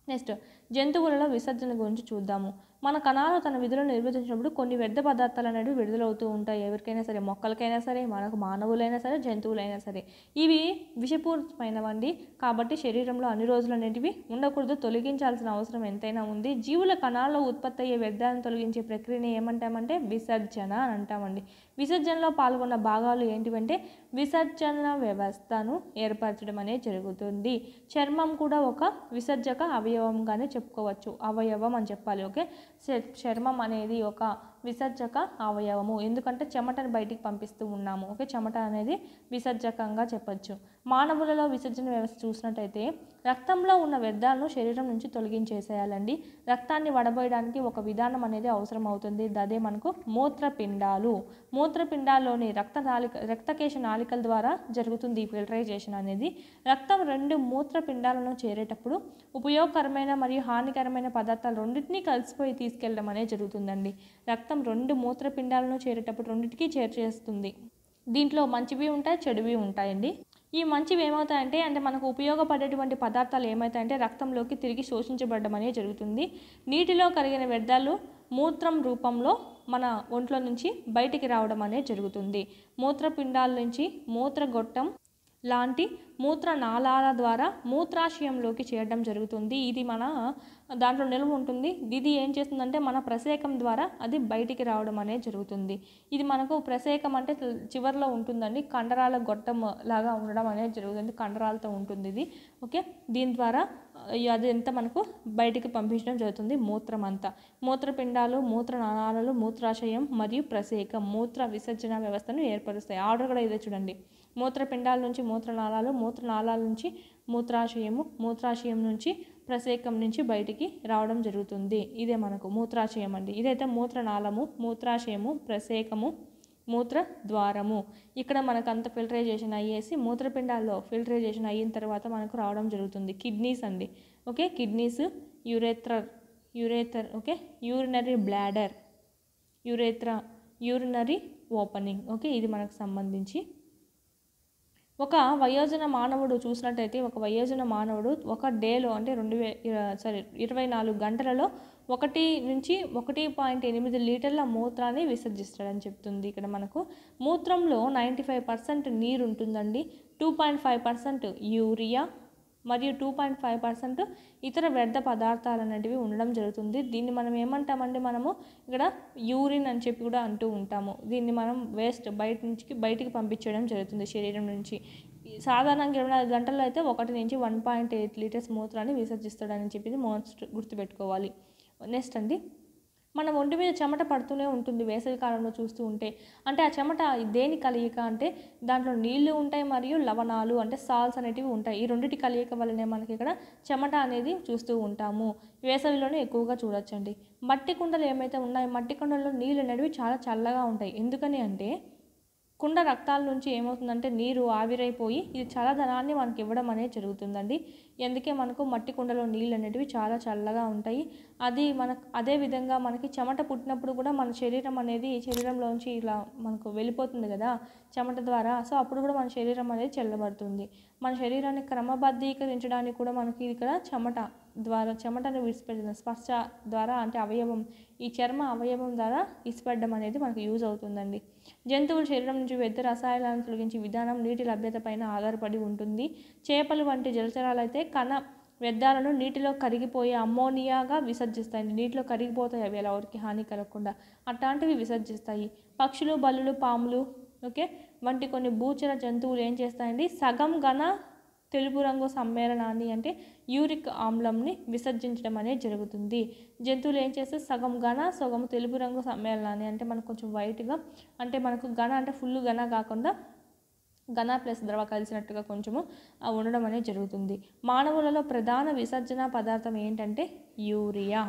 నెక్స్ట్ జంతువులలో విసర్జన గురించి చూద్దాము. మన కణాలు తన విధులను నిర్వర్తించినప్పుడు కొన్ని వ్యర్థ పదార్థాలు అనేవి విడుదలవుతూ ఉంటాయి. ఎవరికైనా సరే, మొక్కలకైనా సరే, మనకు మానవులైనా సరే, జంతువులైనా సరే. ఇవి విషపూరితమైనవండి. కాబట్టి శరీరంలో అన్ని రోజులు అనేటివి ఉండకూడదు, తొలగించాల్సిన అవసరం ఎంతైనా ఉంది. జీవుల కణాల్లో ఉత్పత్తి అయ్యే వ్యర్థాలను తొలగించే ప్రక్రియని ఏమంటామంటే విసర్జన అని అంటామండి. విసర్జనలో పాల్గొన్న భాగాలు ఏంటివంటే విసర్జన వ్యవస్థను ఏర్పరచడం అనేది జరుగుతుంది. చర్మం కూడా ఒక విసర్జక అవయవంగానే చెప్పుకోవచ్చు. అవయవం అని చెప్పాలి. ఓకే, చర్మం అనేది ఒక విసర్జక అవయవము, ఎందుకంటే చెమటను బయటికి పంపిస్తూ ఉన్నాము. ఓకే, చెమట అనేది విసర్జకంగా చెప్పచ్చు. మానవులలో విసర్జన వ్యవస్థ చూసినట్టయితే రక్తంలో ఉన్న వ్యర్థాలను శరీరం నుంచి తొలగించేసేయాలండి. రక్తాన్ని వడబోయడానికి ఒక విధానం అనేది అవసరం అవుతుంది. అదే మనకు మూత్రపిండాలు. మూత్రపిండాల్లోని రక్తకేశ నాళికల ద్వారా జరుగుతుంది ఫిల్టరైజేషన్ అనేది. రక్తం 2 మూత్రపిండాలను చేరేటప్పుడు ఉపయోగకరమైన మరియు హానికరమైన పదార్థాలు రెండింటినీ కలిసిపోయి తీసుకెళ్ళడం అనేది జరుగుతుందండి. రక్తం 2 మూత్రపిండాలను చేరేటప్పుడు రెండింటికి చేర్చేస్తుంది. దీంట్లో మంచివి ఉంటాయి, చెడువి ఉంటాయండి. ఈ మంచివి ఏమవుతాయంటే మనకు ఉపయోగపడేటువంటి పదార్థాలు ఏమవుతాయంటే రక్తంలోకి తిరిగి శోషించబడడం అనేది జరుగుతుంది. నీటిలో కరిగిన వ్యర్థాలు మూత్రం రూపంలో మన ఒంట్లో నుంచి బయటికి రావడం అనేది జరుగుతుంది. మూత్రపిండాల నుంచి మూత్రగొట్టం లాంటి మూత్రనాళాల ద్వారా మూత్రాశయంలోకి చేరడం జరుగుతుంది. ఇది మన దాంట్లో నిల్వ ఉంటుంది. ఇది ఏం చేస్తుందంటే మన ప్రసేకం ద్వారా అది బయటికి రావడం అనేది జరుగుతుంది. ఇది మనకు ప్రసేకం అంటే చివరిలో ఉంటుందండి, కండరాల గొట్టం లాగా ఉండడం అనేది జరుగుతుంది, కండరాలతో ఉంటుంది ఇది. ఓకే, దీని ద్వారా అది ఎంత మనకు బయటికి పంపించడం జరుగుతుంది మూత్రం అంతా. మూత్రపిండాలు, మూత్రనాళాలు, మూత్రాశయం మరియు ప్రసేకం మూత్ర విసర్జన వ్యవస్థను ఏర్పరుస్తాయి. ఆర్డర్ కూడా ఇదే చూడండి. మూత్రపిండాల నుంచి మూత్రనాళాలు, మూత్రనాళాల నుంచి మూత్రాశయము, మూత్రాశయం నుంచి ప్రసేకం నుంచి బయటికి రావడం జరుగుతుంది. ఇదే మనకు మూత్రాశయం అండి. ఇదైతే మూత్రనాళము, మూత్రాశయము, ప్రసేకము, మూత్ర ద్వారము. ఇక్కడ మనకు అంత ఫిల్టరైజేషన్ అయ్యేసి మూత్రపిండాల్లో ఫిల్టరైజేషన్ అయిన తర్వాత మనకు రావడం జరుగుతుంది. కిడ్నీస్ అండి. Okay, kidneys, ureter, okay, urinary bladder, urethra, urinary opening. Okay, ఇది మనకు సంబంధించి. ఒక వయోజన మానవుడు చూసినట్టయితే, ఒక వయోజన మానవుడు ఒక డేలో అంటే 24 గంటలలో 1 నుంచి 1.8 లీటర్ల మూత్రాన్ని విసర్జిస్తాడని చెప్తుంది. ఇక్కడ మనకు మూత్రంలో 95% నీరు ఉంటుందండి, 2.5% యూరియా మరియు 2.5% ఇతర వ్యర్థ పదార్థాలు అనేటివి ఉండడం జరుగుతుంది. దీన్ని మనం ఏమంటామండి, మనము ఇక్కడ యూరిన్ అని చెప్పి కూడా అంటూ ఉంటాము. దీన్ని మనం వేస్ట్ బయటికి పంపించడం జరుగుతుంది శరీరం నుంచి. సాధారణంగా 24 గంటల్లో అయితే 1 నుంచి 1.8 లీటర్స్ మూత్రాన్ని విసర్జిస్తాడని చెప్పి మోస్ట్ గుర్తుపెట్టుకోవాలి. నెక్స్ట్ అండి, మన ఒంటి మీద చెమట పడుతూనే ఉంటుంది వేసవి కాలంలో చూస్తూ ఉంటే. అంటే ఆ చెమట దేని కలయిక అంటే దాంట్లో నీళ్లు ఉంటాయి మరియు లవణాలు అంటే సాల్ట్స్ అనేటివి ఉంటాయి. ఈ రెండింటి కలయిక వల్లనే మనకి ఇక్కడ చెమట అనేది చూస్తూ ఉంటాము. వేసవిలోనే ఎక్కువగా చూడొచ్చండి. మట్టి కుండలు ఏమైతే ఉన్నాయో, మట్టి కుండల్లో నీళ్ళు అనేవి చాలా చల్లగా ఉంటాయి. ఎందుకని అంటే కుండ రక్తాల నుంచి ఏమవుతుందంటే నీరు ఆవిరైపోయి ఇది చల్లదనాన్ని మనకి ఇవ్వడం అనేది జరుగుతుందండి. అందుకే మనకు మట్టి కుండలో నీళ్ళు అనేటివి చాలా చల్లగా ఉంటాయి. అదే విధంగా మనకి చెమట పుట్టినప్పుడు కూడా మన శరీరంలోంచి ఇలా మనకు వెళ్ళిపోతుంది కదా చెమట ద్వారా. సో అప్పుడు కూడా మన శరీరం అనేది చల్లబడుతుంది. మన శరీరాన్ని క్రమబద్ధీకరించడానికి కూడా మనకి ఇక్కడ చెమటను విడిచిపెట్టడం, స్పర్శ ద్వారా అంటే అవయవం, ఈ చర్మ అవయవం ద్వారా విడిచిపెట్టడం అనేది మనకు యూజ్ అవుతుందండి. జంతువుల శరీరం నుంచి వ్యర్థ రసాయనాలను తొలగించే విధానం నీటి లభ్యత పైన ఆధారపడి ఉంటుంది. చేపలు వంటి జలచరాలు అయితే కణ వ్యర్థాలను నీటిలో కరిగిపోయే అమ్మోనియాగా విసర్జిస్తాయి. నీటిలో కరిగిపోతాయి అవి, అలా ఎవరికి హాని కలగకుండా అట్లాంటివి విసర్జిస్తాయి. పక్షులు, బల్లులు, పాములు, ఓకే, వంటి కొన్ని భూచర జంతువులు ఏం చేస్తాయండి, సగం ఘన తెలుపు రంగు సమ్మేళనాన్ని అంటే యూరిక్ ఆమ్లంని విసర్జించడం అనేది జరుగుతుంది. జంతువులు ఏం చేస్తే సగం ఘన సగం తెలుపు రంగు సమ్మేళనాన్ని అంటే మనకు కొంచెం వైట్గా, అంటే మనకు ఘన అంటే ఫుల్ ఘన కాకుండా ఘన ప్లస్ ద్రవ కలిసినట్టుగా కొంచెము ఉండడం అనేది జరుగుతుంది. మానవులలో ప్రధాన విసర్జన పదార్థం ఏంటంటే యూరియా.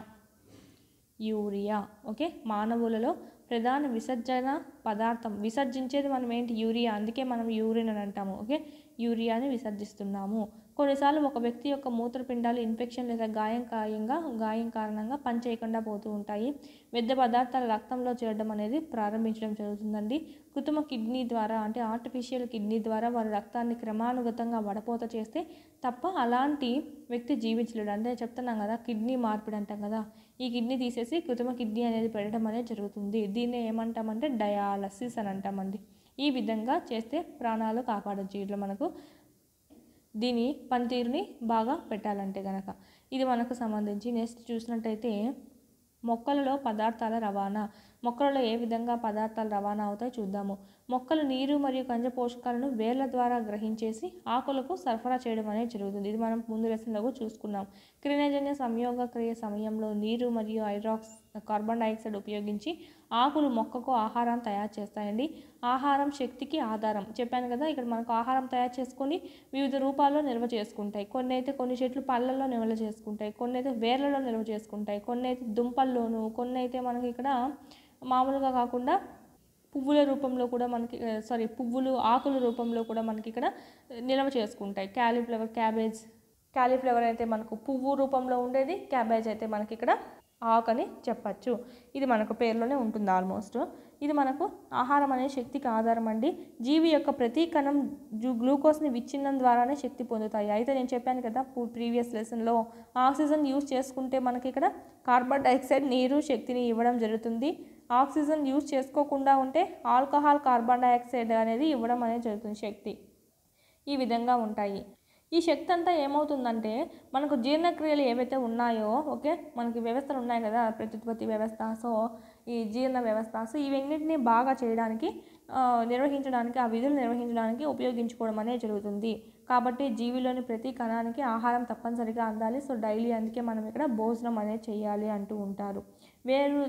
ఓకే, మానవులలో ప్రధాన విసర్జన పదార్థం, విసర్జించేది మనం ఏంటి, యూరియా. అందుకే మనం యూరిన్ అని అంటాము. ఓకే, యూరియాని విసర్జిస్తున్నాము. కొన్నిసార్లు ఒక వ్యక్తి యొక్క మూత్రపిండాలు ఇన్ఫెక్షన్ లేదా గాయం కారణంగా పనిచేయకుండా పోతూ ఉంటాయి. వ్యర్థ పదార్థాలు రక్తంలో చేరడం అనేది ప్రారంభించడం జరుగుతుందండి. కృత్రిమ కిడ్నీ ద్వారా అంటే ఆర్టిఫిషియల్ కిడ్నీ ద్వారా వారి రక్తాన్ని క్రమానుగతంగా వడపోత చేస్తే తప్ప అలాంటి వ్యక్తి జీవించలేడు. అంటే చెప్తున్నాం కదా, కిడ్నీ మార్పిడి అంటాం కదా, ఈ కిడ్నీ తీసేసి కృత్రిమ కిడ్నీ అనేది పెట్టడం అనేది జరుగుతుంది. దీన్ని ఏమంటామంటే డయాలసిస్ అని అంటామండి. ఈ విధంగా చేస్తే ప్రాణాలు కాపాడొచ్చు. ఇట్లా మనకు దీని పనితీరుని బాగా పెట్టాలంటే గనక ఇది మనకు సంబంధించి. నెక్స్ట్ చూసినట్టయితే మొక్కలలో పదార్థాల రవాణా. మొక్కలలో ఏ విధంగా పదార్థాలు రవాణా అవుతాయో చూద్దాము. మొక్కలు నీరు మరియు ఖనిజ పోషకాలను వేర్ల ద్వారా గ్రహించేసి ఆకులకు సరఫరా చేయడం అనేది జరుగుతుంది. ఇది మనం ముందు లెసన్లో చూసుకున్నాం. క్రియాజన్య సంయోగ క్రియ సమయంలో నీరు మరియు కార్బన్ డైఆక్సైడ్ ఉపయోగించి ఆకులు మొక్కకు ఆహారం తయారు చేస్తాయండి. ఆహారం శక్తికి ఆధారం చెప్పాను కదా. ఇక్కడ మనకు ఆహారం తయారు చేసుకొని వివిధ రూపాల్లో నిల్వ చేసుకుంటాయి. కొన్ని చెట్లు పళ్ళల్లో నిల్వ చేసుకుంటాయి, కొన్ని అయితే వేర్లలో నిల్వ చేసుకుంటాయి, కొన్ని అయితే దుంపల్లోను, కొన్ని అయితే మనకి ఇక్కడ మామూలుగా కాకుండా పువ్వుల రూపంలో కూడా మనకి ఆకుల రూపంలో కూడా మనకి ఇక్కడ నిల్వ చేసుకుంటాయి. క్యాలీఫ్లవర్ అయితే మనకు పువ్వు రూపంలో ఉండేది, క్యాబేజ్ అయితే మనకి ఇక్కడ ఆకు అని చెప్పచ్చు. ఇది మనకు పేరులోనే ఉంటుంది ఆల్మోస్ట్. ఇది మనకు ఆహారం అనే శక్తికి ఆధారం అండి. జీవి యొక్క ప్రతి కణం గ్లూకోజ్ని విచ్ఛిన్నం ద్వారానే శక్తి పొందుతాయి. అయితే నేను చెప్పాను కదా ప్రీవియస్ లెసన్లో, ఆక్సిజన్ యూజ్ చేసుకుంటే మనకి ఇక్కడ కార్బన్ డైఆక్సైడ్ నీరు శక్తిని ఇవ్వడం జరుగుతుంది. ఆక్సిజన్ యూజ్ చేసుకోకుండా ఉంటే ఆల్కహాల్ కార్బన్ డైఆక్సైడ్ అనేది ఇవ్వడం అనేది జరుగుతుంది శక్తి. ఈ విధంగా ఉంటాయి. ఈ శక్తి అంతా ఏమవుతుందంటే మనకు జీర్ణక్రియలు ఏవైతే ఉన్నాయో ఓకే, మనకి వ్యవస్థలు ఉన్నాయి కదా, ప్రత్యుత్పత్తి వ్యవస్థ, సో ఈ జీర్ణ వ్యవస్థ, సో ఇవన్నింటినీ బాగా చేయడానికి నిర్వహించడానికి, ఆ విధులు నిర్వహించడానికి ఉపయోగించుకోవడం అనేది జరుగుతుంది. కాబట్టి జీవిలోని ప్రతి కణానికి ఆహారం తప్పనిసరిగా అందాలి. సో డైలీ అందుకే మనం ఇక్కడ భోజనం అనేది చేయాలి అంటూ ఉంటారు. వేరు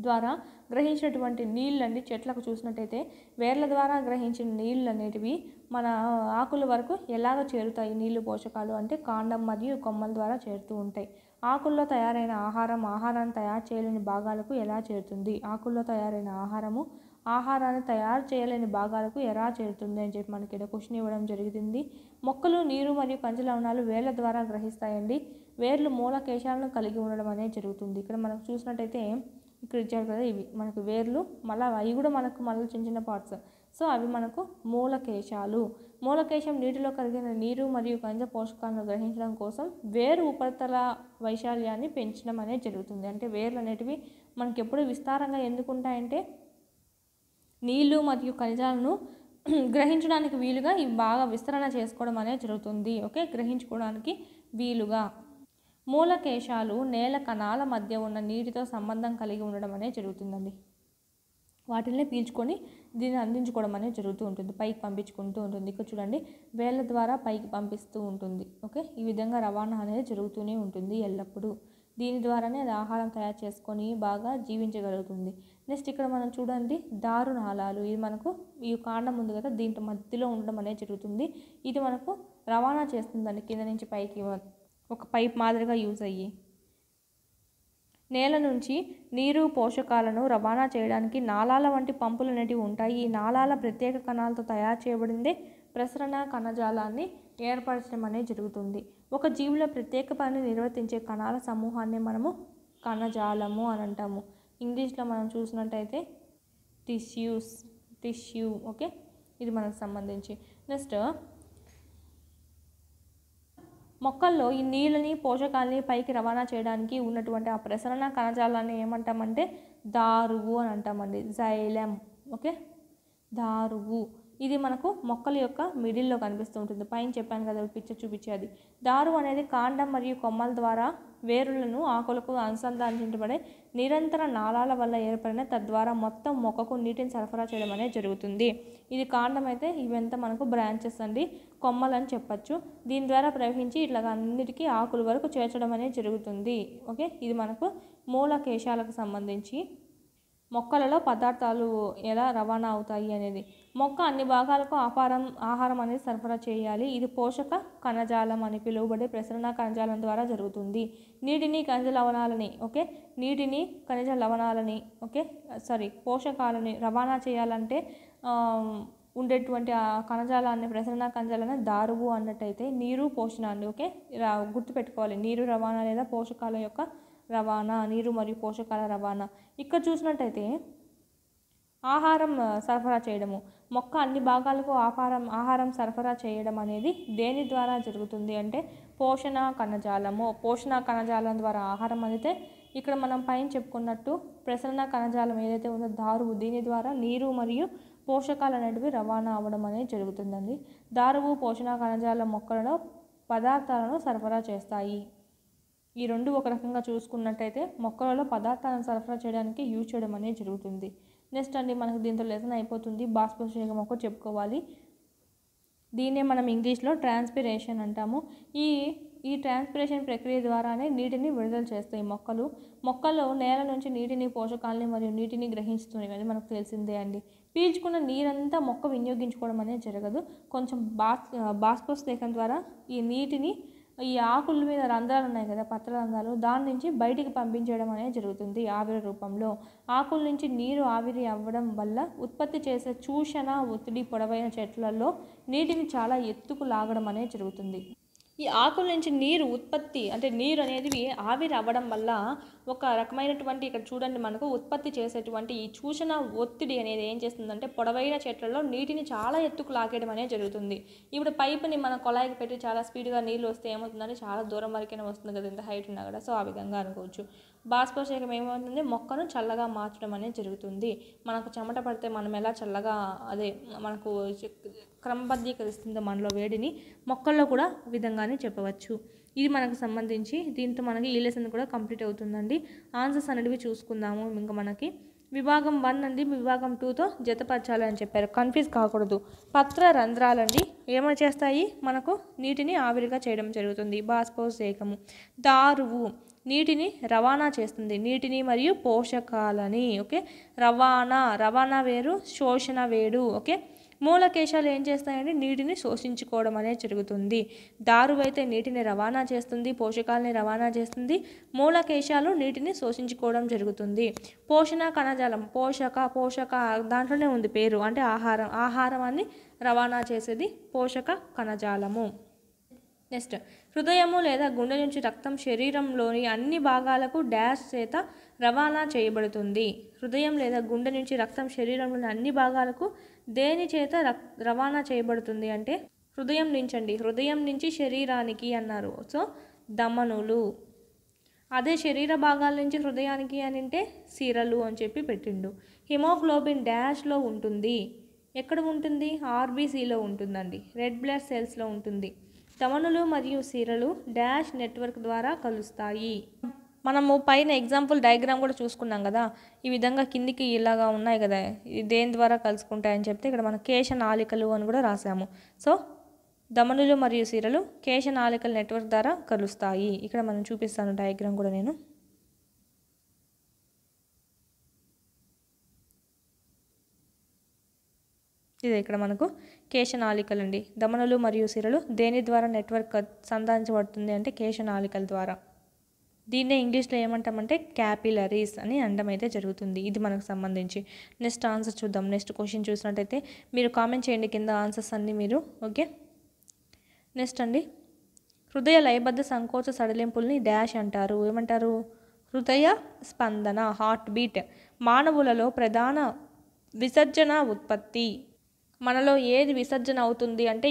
ద్వారా గ్రహించినటువంటి నీళ్ళండి, చెట్లకు చూసినట్టయితే వేర్ల ద్వారా గ్రహించిన నీళ్ళు అనేటివి మన ఆకుల వరకు ఎలాగ చేరుతాయి నీళ్ళు పోషకాలు అంటే కాండం మరియు కొమ్మల ద్వారా చేరుతూ ఉంటాయి. ఆకుల్లో తయారైన ఆహారాన్ని తయారు చేయలేని భాగాలకు ఎలా చేరుతుంది, ఆకుల్లో తయారైన ఆహారాన్ని తయారు చేయలేని భాగాలకు ఎలా చేరుతుంది అని చెప్పి మనకి ఇక్కడ క్వశ్చన్ ఇవ్వడం జరిగింది. మొక్కలు నీరు మరియు ఖనిజ లవణాలు వేర్ల ద్వారా గ్రహిస్తాయండి. వేర్లు మూలకేశాలను కలిగి ఉండడం అనేది జరుగుతుంది. ఇక్కడ మనకు చూసినట్టయితే ఇక్కడ ఇచ్చారు కదా, ఇవి మనకు వేర్లు, మళ్ళీ అవి కూడా మనకు మళ్ళీ చిన్న చిన్న పార్ట్స్, సో అవి మనకు మూలకేశాలు. మూలకేశం నీటిలో కరిగిన నీరు మరియు ఖనిజ పోషకాలను గ్రహించడం కోసం వేరు ఉపరితల వైశాల్యాన్ని పెంచడం అనేది జరుగుతుంది. అంటే వేర్లు అనేటివి మనకి ఎప్పుడు విస్తారంగా ఎందుకు ఉంటాయంటే నీళ్లు మరియు ఖనిజాలను గ్రహించడానికి వీలుగా ఇవి బాగా విస్తరణ చేసుకోవడం అనేది జరుగుతుంది. ఓకే, గ్రహించుకోవడానికి వీలుగా. మూలకేశాలు నేల కణాల మధ్య ఉన్న నీటితో సంబంధం కలిగి ఉండడం అనేది జరుగుతుందండి. వాటిని పీల్చుకొని దీన్ని అందించుకోవడం అనేది జరుగుతూ ఉంటుంది, పైకి పంపించుకుంటూ ఉంటుంది. ఇక్కడ చూడండి, వేళ్ళ ద్వారా పైకి పంపిస్తూ ఉంటుంది. ఓకే, ఈ విధంగా రవాణా అనేది జరుగుతూనే ఉంటుంది ఎల్లప్పుడూ. దీని ద్వారానే అది ఆహారం తయారు చేసుకొని బాగా జీవించగలుగుతుంది. నెక్స్ట్ ఇక్కడ మనం చూడండి, దారునాళాలు. ఇది మనకు ఈ కాండం ఉంది కదా, దీంట్లో మధ్యలో ఉండడం అనేది జరుగుతుంది. ఇది మనకు రవాణా చేస్తుందండి కింద నుంచి పైకి, ఒక పైప్ మాదిరిగా యూజ్ అయ్యి నేల నుంచి నీరు పోషకాలను రవాణా చేయడానికి నాళాల వంటి పంపులు అనేటివి ఉంటాయి. ఈ నాళాల ప్రత్యేక కణాలతో తయారు చేయబడిందే ప్రసరణ కణజాలాన్ని ఏర్పరచడం అనేది జరుగుతుంది. ఒక జీవిలో ప్రత్యేక పనిని నిర్వర్తించే కణాల సమూహాన్ని మనము కణజాలము అని అంటాము. ఇంగ్లీష్లో మనం చూసినట్టయితే టిష్యూ. ఓకే, ఇది మనకు సంబంధించి. నెక్స్ట్ మొక్కల్లో ఈ నీళ్ళని పోషకాలని పైకి రవాణా చేయడానికి ఉన్నటువంటి ఆ ప్రసరణ కణజాలాన్ని ఏమంటామంటే దారువు అని అంటామండి, జైలం. ఓకే, దారువు. ఇది మనకు మొక్కల యొక్క మిడిల్లో కనిపిస్తూ ఉంటుంది. పైన చెప్పాను కదా, పిక్చర్ చూపించేది. దారువు అనేది కాండం మరియు కొమ్మల ద్వారా వేరులను ఆకులకు అనుసంధానించబడే నిరంతర నాళాల వల్ల ఏర్పడిన, తద్వారా మొత్తం మొక్కకు నీటిని సరఫరా చేయడం అనేది జరుగుతుంది. ఇది కాండం అయితే, ఇవంతా మనకు బ్రాంచెస్ అండి, కొమ్మలు అని చెప్పచ్చు. దీని ద్వారా ప్రవహించి ఇట్లాగా అన్నిటికీ ఆకుల వరకు చేర్చడం అనేది జరుగుతుంది. ఓకే, ఇది మనకు మూలకేశాలకు సంబంధించి మొక్కలలో పదార్థాలు ఎలా రవాణా అవుతాయి అనేది. మొక్క అన్ని భాగాలకు ఆహారం అనేది సరఫరా చేయాలి. ఇది పోషక కణజాలం అని పిలువబడే ప్రసరణ కణజాలం ద్వారా జరుగుతుంది. నీటిని ఖనిజ లవణాలని పోషకాలని రవాణా చేయాలంటే ఉండేటువంటి ఆ కణజాలాన్ని, ప్రసరణ కణజాలాన్ని దారువు అన్నట్టయితే నీరు పోషణ అండి. ఓకే, గుర్తుపెట్టుకోవాలి, నీరు రవాణా లేదా పోషకాల యొక్క రవాణా, నీరు మరియు పోషకాల రవాణా. ఇక్కడ చూసినట్టయితే ఆహారం సరఫరా చేయడము, మొక్క అన్ని భాగాలకు ఆహారం సరఫరా చేయడం అనేది దేని ద్వారా జరుగుతుంది అంటే పోషణ కణజాలం ద్వారా ఆహారం అందితే, ఇక్కడ మనం పైన చెప్పుకున్నట్టు ప్రసరణ కణజాలం ఏదైతే ఉందో దారువు, దీని ద్వారా నీరు మరియు పోషకాలు అనేటివి రవాణా అవ్వడం అనేది జరుగుతుందండి. దారువు పోషణ కణజాలం మొక్కలలో పదార్థాలను సరఫరా చేస్తాయి. ఈ రెండు ఒక రకంగా చూసుకున్నట్టయితే మొక్కలలో పదార్థాలను సరఫరా చేయడానికి యూజ్ చేయడం అనేది జరుగుతుంది. నెక్స్ట్ అండి, మనకు దీంతో లెసన్ అయిపోతుంది. బాష్పశీకరణ మొక్క చెప్పుకోవాలి. దీన్నే మనం ఇంగ్లీష్లో ట్రాన్స్పిరేషన్ అంటాము. ఈ ట్రాన్స్పిరేషన్ ప్రక్రియ ద్వారానే నీటిని విడుదల చేస్తాయి మొక్కలు నేల నుంచి నీటిని, పోషకాలని మరియు నీటిని గ్రహిస్తున్నాయి, అది మనకు తెలిసిందే అండి. పీల్చుకున్న నీరంతా మొక్క వినియోగించుకోవడం అనేది జరగదు. కొంచెం బాష్పశీకరణ ద్వారా ఈ నీటిని ఈ ఆకుల మీద రంధ్రాలు ఉన్నాయి కదా, పత్ర రంధ్రాలు, దాని నుంచి బయటికి పంపించడం అనేది జరుగుతుంది ఆవిరి రూపంలో. ఆకుల నుంచి నీరు ఆవిరి అవ్వడం వల్ల ఉత్పత్తి చేసే చూషణ ఒత్తిడి పొడవైన చెట్లలో నీటిని చాలా ఎత్తుకు లాగడం అనేది జరుగుతుంది. ఈ ఆకుల నుంచి నీరు ఉత్పత్తి అంటే నీరు అనేది ఆవిరి అవ్వడం వల్ల ఒక రకమైనటువంటి, ఇక్కడ చూడండి మనకు ఉత్పత్తి చేసేటువంటి ఈ చూషణ ఒత్తిడి అనేది ఏం చేస్తుందంటే పొడవైన చెట్లలో నీటిని చాలా ఎత్తుకు లాగేయడం అనేది జరుగుతుంది. ఇప్పుడు పైపుని మన కొలాయికి పెట్టి చాలా స్పీడ్గా నీళ్ళు వస్తే ఏమవుతుందంటే చాలా దూరం వరకైనా వస్తుంది కదా, ఎంత హైట్ ఉన్నా కూడా. సో ఆ విధంగా అనుకోవచ్చు. బాష్పోత్సేకం ఏమవుతుంది, మొక్కను చల్లగా మార్చడం అనేది జరుగుతుంది. మనకు చెమట పడితే మనం ఎలా చల్లగా అదే మనకు క్రమబద్ధీకరిస్తుందో మనలో వేడిని, మొక్కల్లో కూడా విధంగానే చెప్పవచ్చు. ఇది మనకు సంబంధించి దీంతో మనకి ఈ లెసన్ కూడా కంప్లీట్ అవుతుందండి. ఆన్సర్స్ అనేవి చూసుకుందాము. ఇంకా మనకి విభాగం 1 అండి విభాగం 2తో జతపరచాలి అని చెప్పారు. కన్ఫ్యూజ్ కాకూడదు. పత్ర రంధ్రాలండి ఏమైనా చేస్తాయి, మనకు నీటిని ఆవిరిగా చేయడం జరుగుతుంది, బాష్పోత్సేకము. దారువు నీటిని రవాణా చేస్తుంది, నీటిని మరియు పోషకాలని. ఓకే, రవాణా వేరు, శోషణ వేడు. ఓకే, మూలకేశాలు ఏం చేస్తాయంటే నీటిని శోషించుకోవడం అనేది జరుగుతుంది. దారువైతే నీటిని రవాణా చేస్తుంది, పోషకాలని రవాణా చేస్తుంది. మూలకేశాలు నీటిని శోషించుకోవడం జరుగుతుంది. పోషణ కణజాలం పోషక దాంట్లోనే ఉంది పేరు, అంటే ఆహారాన్ని రవాణా చేసేది పోషక కణజాలము. నెక్స్ట్, హృదయము లేదా గుండె నుంచి రక్తం శరీరంలోని అన్ని భాగాలకు డాష్ చేత రవాణా చేయబడుతుంది. హృదయం లేదా గుండె నుంచి రక్తం శరీరంలోని అన్ని భాగాలకు దేని చేత రవాణా చేయబడుతుంది అంటే హృదయం నుంచి శరీరానికి అన్నారు. సో ధమనులు. అదే శరీర భాగాల నుంచి హృదయానికి అని అంటే సిరలు అని చెప్పి పెట్టిండు. హిమోగ్లోబిన్ డాష్లో ఉంటుంది. ఎక్కడ ఉంటుంది, ఆర్బీసీలో ఉంటుందండి, రెడ్ బ్లడ్ సెల్స్లో ఉంటుంది. ధమనులు మరియు సిరలు డాష్ నెట్వర్క్ ద్వారా కలుస్తాయి. మనము పైన ఎగ్జాంపుల్ డయాగ్రామ్ కూడా చూసుకున్నాం కదా, ఈ విధంగా కిందికి ఇలాగా ఉన్నాయి కదా, దేని ద్వారా కలుసుకుంటాయని చెప్తే ఇక్కడ మన కేశనాళికలు అని కూడా రాసాము. సో ధమనులు మరియు సిరలు కేశనాళికల నెట్వర్క్ ద్వారా కలుస్తాయి. ఇక్కడ మనం చూపిస్తాను డయాగ్రామ్ కూడా నేను. ఇదే ఇక్కడ మనకు కేశనాళికలు అండి. ధమనులు మరియు సిరలు దేని ద్వారా నెట్వర్క్ సంధానించబడుతుంది అంటే కేశనాళికల ద్వారా. దీన్నే ఇంగ్లీష్లో ఏమంటామంటే క్యాపిలరీస్ అని అనడం అయితే జరుగుతుంది. ఇది మనకు సంబంధించి. నెక్స్ట్ ఆన్సర్ చూద్దాం. నెక్స్ట్ క్వశ్చన్ చూసినట్టయితే మీరు కామెంట్ చేయండి కింద ఆన్సర్స్ అన్నీ మీరు. ఓకే, నెక్స్ట్ అండి, హృదయ లయబద్ధ సంకోచ సడలింపుల్ని డాష్ అంటారు. ఏమంటారు, హృదయ స్పందన, హార్ట్ బీట్. మానవులలో ప్రధాన విసర్జన ఉత్పత్తి. మనలో ఏది విసర్జన అవుతుంది అంటే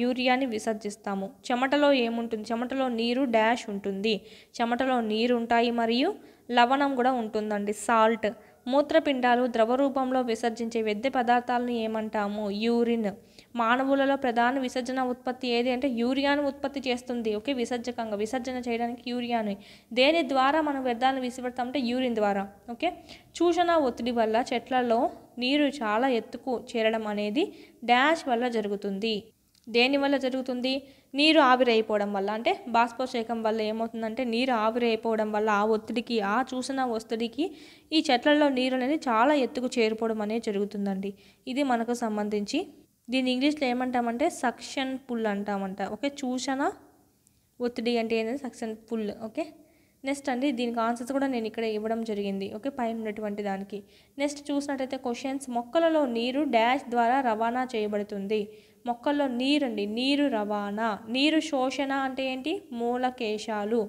యూరియాని విసర్జిస్తాము. చెమటలో ఏముంటుంది, చెమటలో నీరు డాష్ ఉంటుంది, చెమటలో నీరు ఉంటాయి మరియు లవణం కూడా ఉంటుందండి, సాల్ట్. మూత్రపిండాలు ద్రవ రూపంలో విసర్జించే వ్యర్థ పదార్థాలను ఏమంటాము, యూరిన్. మానవులలో ప్రధాన విసర్జన ఉత్పత్తి ఏది అంటే యూరియాను ఉత్పత్తి చేస్తుంది. ఓకే, విసర్జన చేయడానికి యూరియాని. దేని ద్వారా మనం వ్యర్థాలను విసిపెడతామంటే యూరిన్ ద్వారా. ఓకే, చూషణ ఒత్తిడి వల్ల చెట్లలో నీరు చాలా ఎత్తుకు చేరడం అనేది డాష్ వల్ల జరుగుతుంది. దేని వల్ల జరుగుతుంది, నీరు ఆవిరైపోవడం వల్ల. అంటే బాష్పోత్సేకం వల్ల ఏమవుతుందంటే నీరు ఆవిరైపోవడం వల్ల ఆ ఒత్తిడికి, ఆ చూసిన ఒత్తిడికి ఈ చెట్లలో నీరు అనేది చాలా ఎత్తుకు చేరిపోవడం అనేది జరుగుతుందండి. ఇది మనకు సంబంధించి. దీన్ని ఇంగ్లీష్లో ఏమంటామంటే సక్షన్ పుల్ అంటామంట. ఓకే, చూషణ ఒత్తిడి అంటే ఏంటంటే సక్షన్ పుల్. ఓకే, నెక్స్ట్ అండి, దీనికి ఆన్సర్స్ కూడా నేను ఇక్కడ ఇవ్వడం జరిగింది. ఓకే, పైన ఉన్నటువంటి దానికి. నెక్స్ట్ చూసినట్టయితే క్వశ్చన్స్, మొక్కలలో నీరు డాష్ ద్వారా రవాణా చేయబడుతుంది. మొక్కల్లో నీరు రవాణా. నీరు శోషణ అంటే ఏంటి, మూలకేశాలు.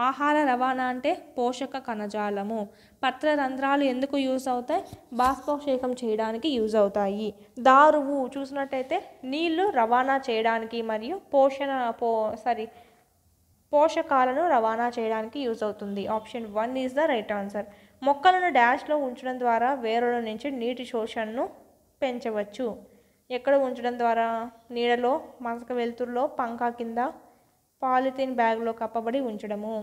ఆహార రవాణా అంటే పోషక కణజాలము. పత్ర రంధ్రాలు ఎందుకు యూజ్ అవుతాయి, బాష్పోత్సేకం చేయడానికి యూజ్ అవుతాయి. దారువు చూసినట్టయితే నీళ్లు రవాణా చేయడానికి మరియు పోషకాలను రవాణా చేయడానికి యూజ్ అవుతుంది. Option 1 is the right answer. మొక్కలను డాష్లో ఉంచడం ద్వారా వేరుల నుంచి నీటి శోషణను పెంచవచ్చు. ఎక్కడ ఉంచడం ద్వారా, నీడలో, మసక వెలుతురులో, పంకా కింద, పాలిథిన్ బ్యాగ్లో కప్పబడి ఉంచడము.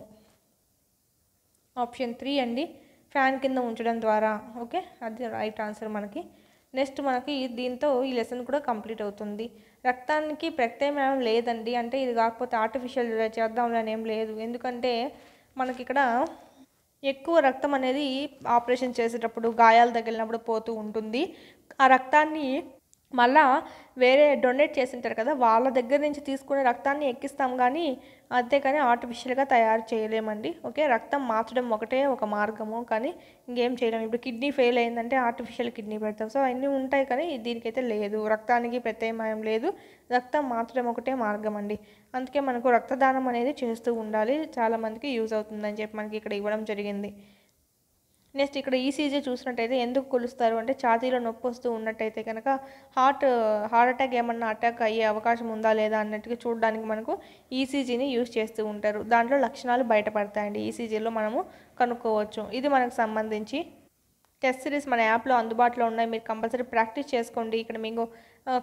ఆప్షన్ 3 అండి, ఫ్యాన్ కింద ఉంచడం ద్వారా. ఓకే, అది రైట్ ఆన్సర్ మనకి. నెక్స్ట్ మనకి దీంతో ఈ లెసన్ కూడా కంప్లీట్ అవుతుంది. రక్తానికి ప్రత్యామ్నాయం లేదండి, అంటే ఇది కాకపోతే ఆర్టిఫిషియల్ చేద్దాంలే అని ఏం లేదు. ఎందుకంటే మనకి ఇక్కడ ఎక్కువ రక్తం అనేది ఆపరేషన్ చేసేటప్పుడు గాయాలు తగిలినప్పుడు పోతూ ఉంటుంది. ఆ రక్తాన్ని మళ్ళా వేరే డొనేట్ చేసింటారు కదా, వాళ్ళ దగ్గర నుంచి తీసుకునే రక్తాన్ని ఎక్కిస్తాం కానీ అంతేకాని ఆర్టిఫిషియల్గా తయారు చేయలేమండి. ఓకే, రక్తం మార్చడం ఒకటే ఒక మార్గము, కానీ ఇంకేం చేయలేము. ఇప్పుడు కిడ్నీ ఫెయిల్ అయిందంటే ఆర్టిఫిషియల్ కిడ్నీ పెడతాం. సో అన్నీ ఉంటాయి కానీ దీనికైతే లేదు, రక్తానికి ప్రత్యామ్నాయం లేదు, రక్తం మార్చడం ఒకటే మార్గం అండి. అందుకే మనకు రక్తదానం అనేది చేస్తూ ఉండాలి, చాలామందికి యూజ్ అవుతుందని చెప్పి మనకి ఇక్కడ ఇవ్వడం జరిగింది. నెక్స్ట్ ఇక్కడ ఈసీజీ చూసినట్టయితే ఎందుకు కొలుస్తారు అంటే ఛాతీలో నొప్పి వస్తూ ఉన్నట్టయితే కనుక హార్ట్ అటాక్ ఏమన్నా అటాక్ అయ్యే అవకాశం ఉందా లేదా అన్నట్టుగా చూడడానికి మనకు ఈసీజీని యూజ్ చేస్తూ ఉంటారు. దాంట్లో లక్షణాలు బయటపడతాయండి ఈసీజీలో మనము కనుక్కోవచ్చు. ఇది మనకు సంబంధించి టెస్ట్ సిరీస్ మన యాప్లో అందుబాటులో ఉన్నాయి. మీరు కంపల్సరీ ప్రాక్టీస్ చేసుకోండి. ఇక్కడ మీకు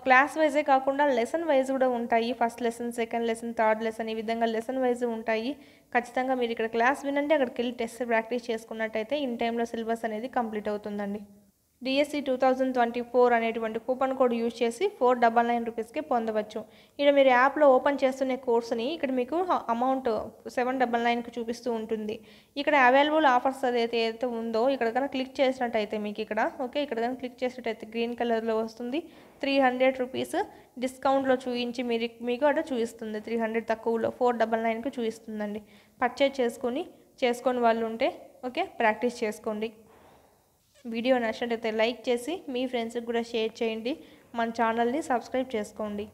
క్లాస్ వైజే కాకుండా లెసన్ వైజ్ కూడా ఉంటాయి. First lesson, second lesson, third lesson, ఈ విధంగా లెసన్ వైజ్ ఉంటాయి. ఖచ్చితంగా మీరు ఇక్కడ క్లాస్ వినండి, అక్కడికి వెళ్ళి టెస్ట్ ప్రాక్టీస్ చేసుకున్నట్టయితే ఇన్ టైంలో సిలబస్ అనేది కంప్లీట్ అవుతుందండి. డిఎస్సి 2024 అనేటువంటి కూపన్ కోడ్ యూజ్ చేసి 499 రూపీస్కి పొందవచ్చు. ఇక్కడ మీరు యాప్లో ఓపెన్ చేస్తున్న కోర్సుని ఇక్కడ మీకు అమౌంట్ 799కి చూపిస్తూ ఉంటుంది. ఇక్కడ అవైలబుల్ ఆఫర్స్ ఏదైతే ఉందో ఇక్కడ కనుక క్లిక్ చేసినట్టయితే మీకు ఇక్కడ ఓకే, ఇక్కడ కనుక క్లిక్ చేసినట్టయితే గ్రీన్ కలర్లో వస్తుంది. 300 రూపీస్ డిస్కౌంట్లో చూపించి మీకు అక్కడ చూపిస్తుంది. 300 తక్కువలో 499కి చూపిస్తుందండి. పర్చేజ్ చేసుకొని వాళ్ళు ఉంటే ఓకే, ప్రాక్టీస్ చేసుకోండి. వీడియో నచ్చినట్లయితే లైక్ చేసి మీ ఫ్రెండ్స్కి కూడా షేర్ చేయండి. మన ఛానల్ని సబ్స్క్రైబ్ చేసుకోండి.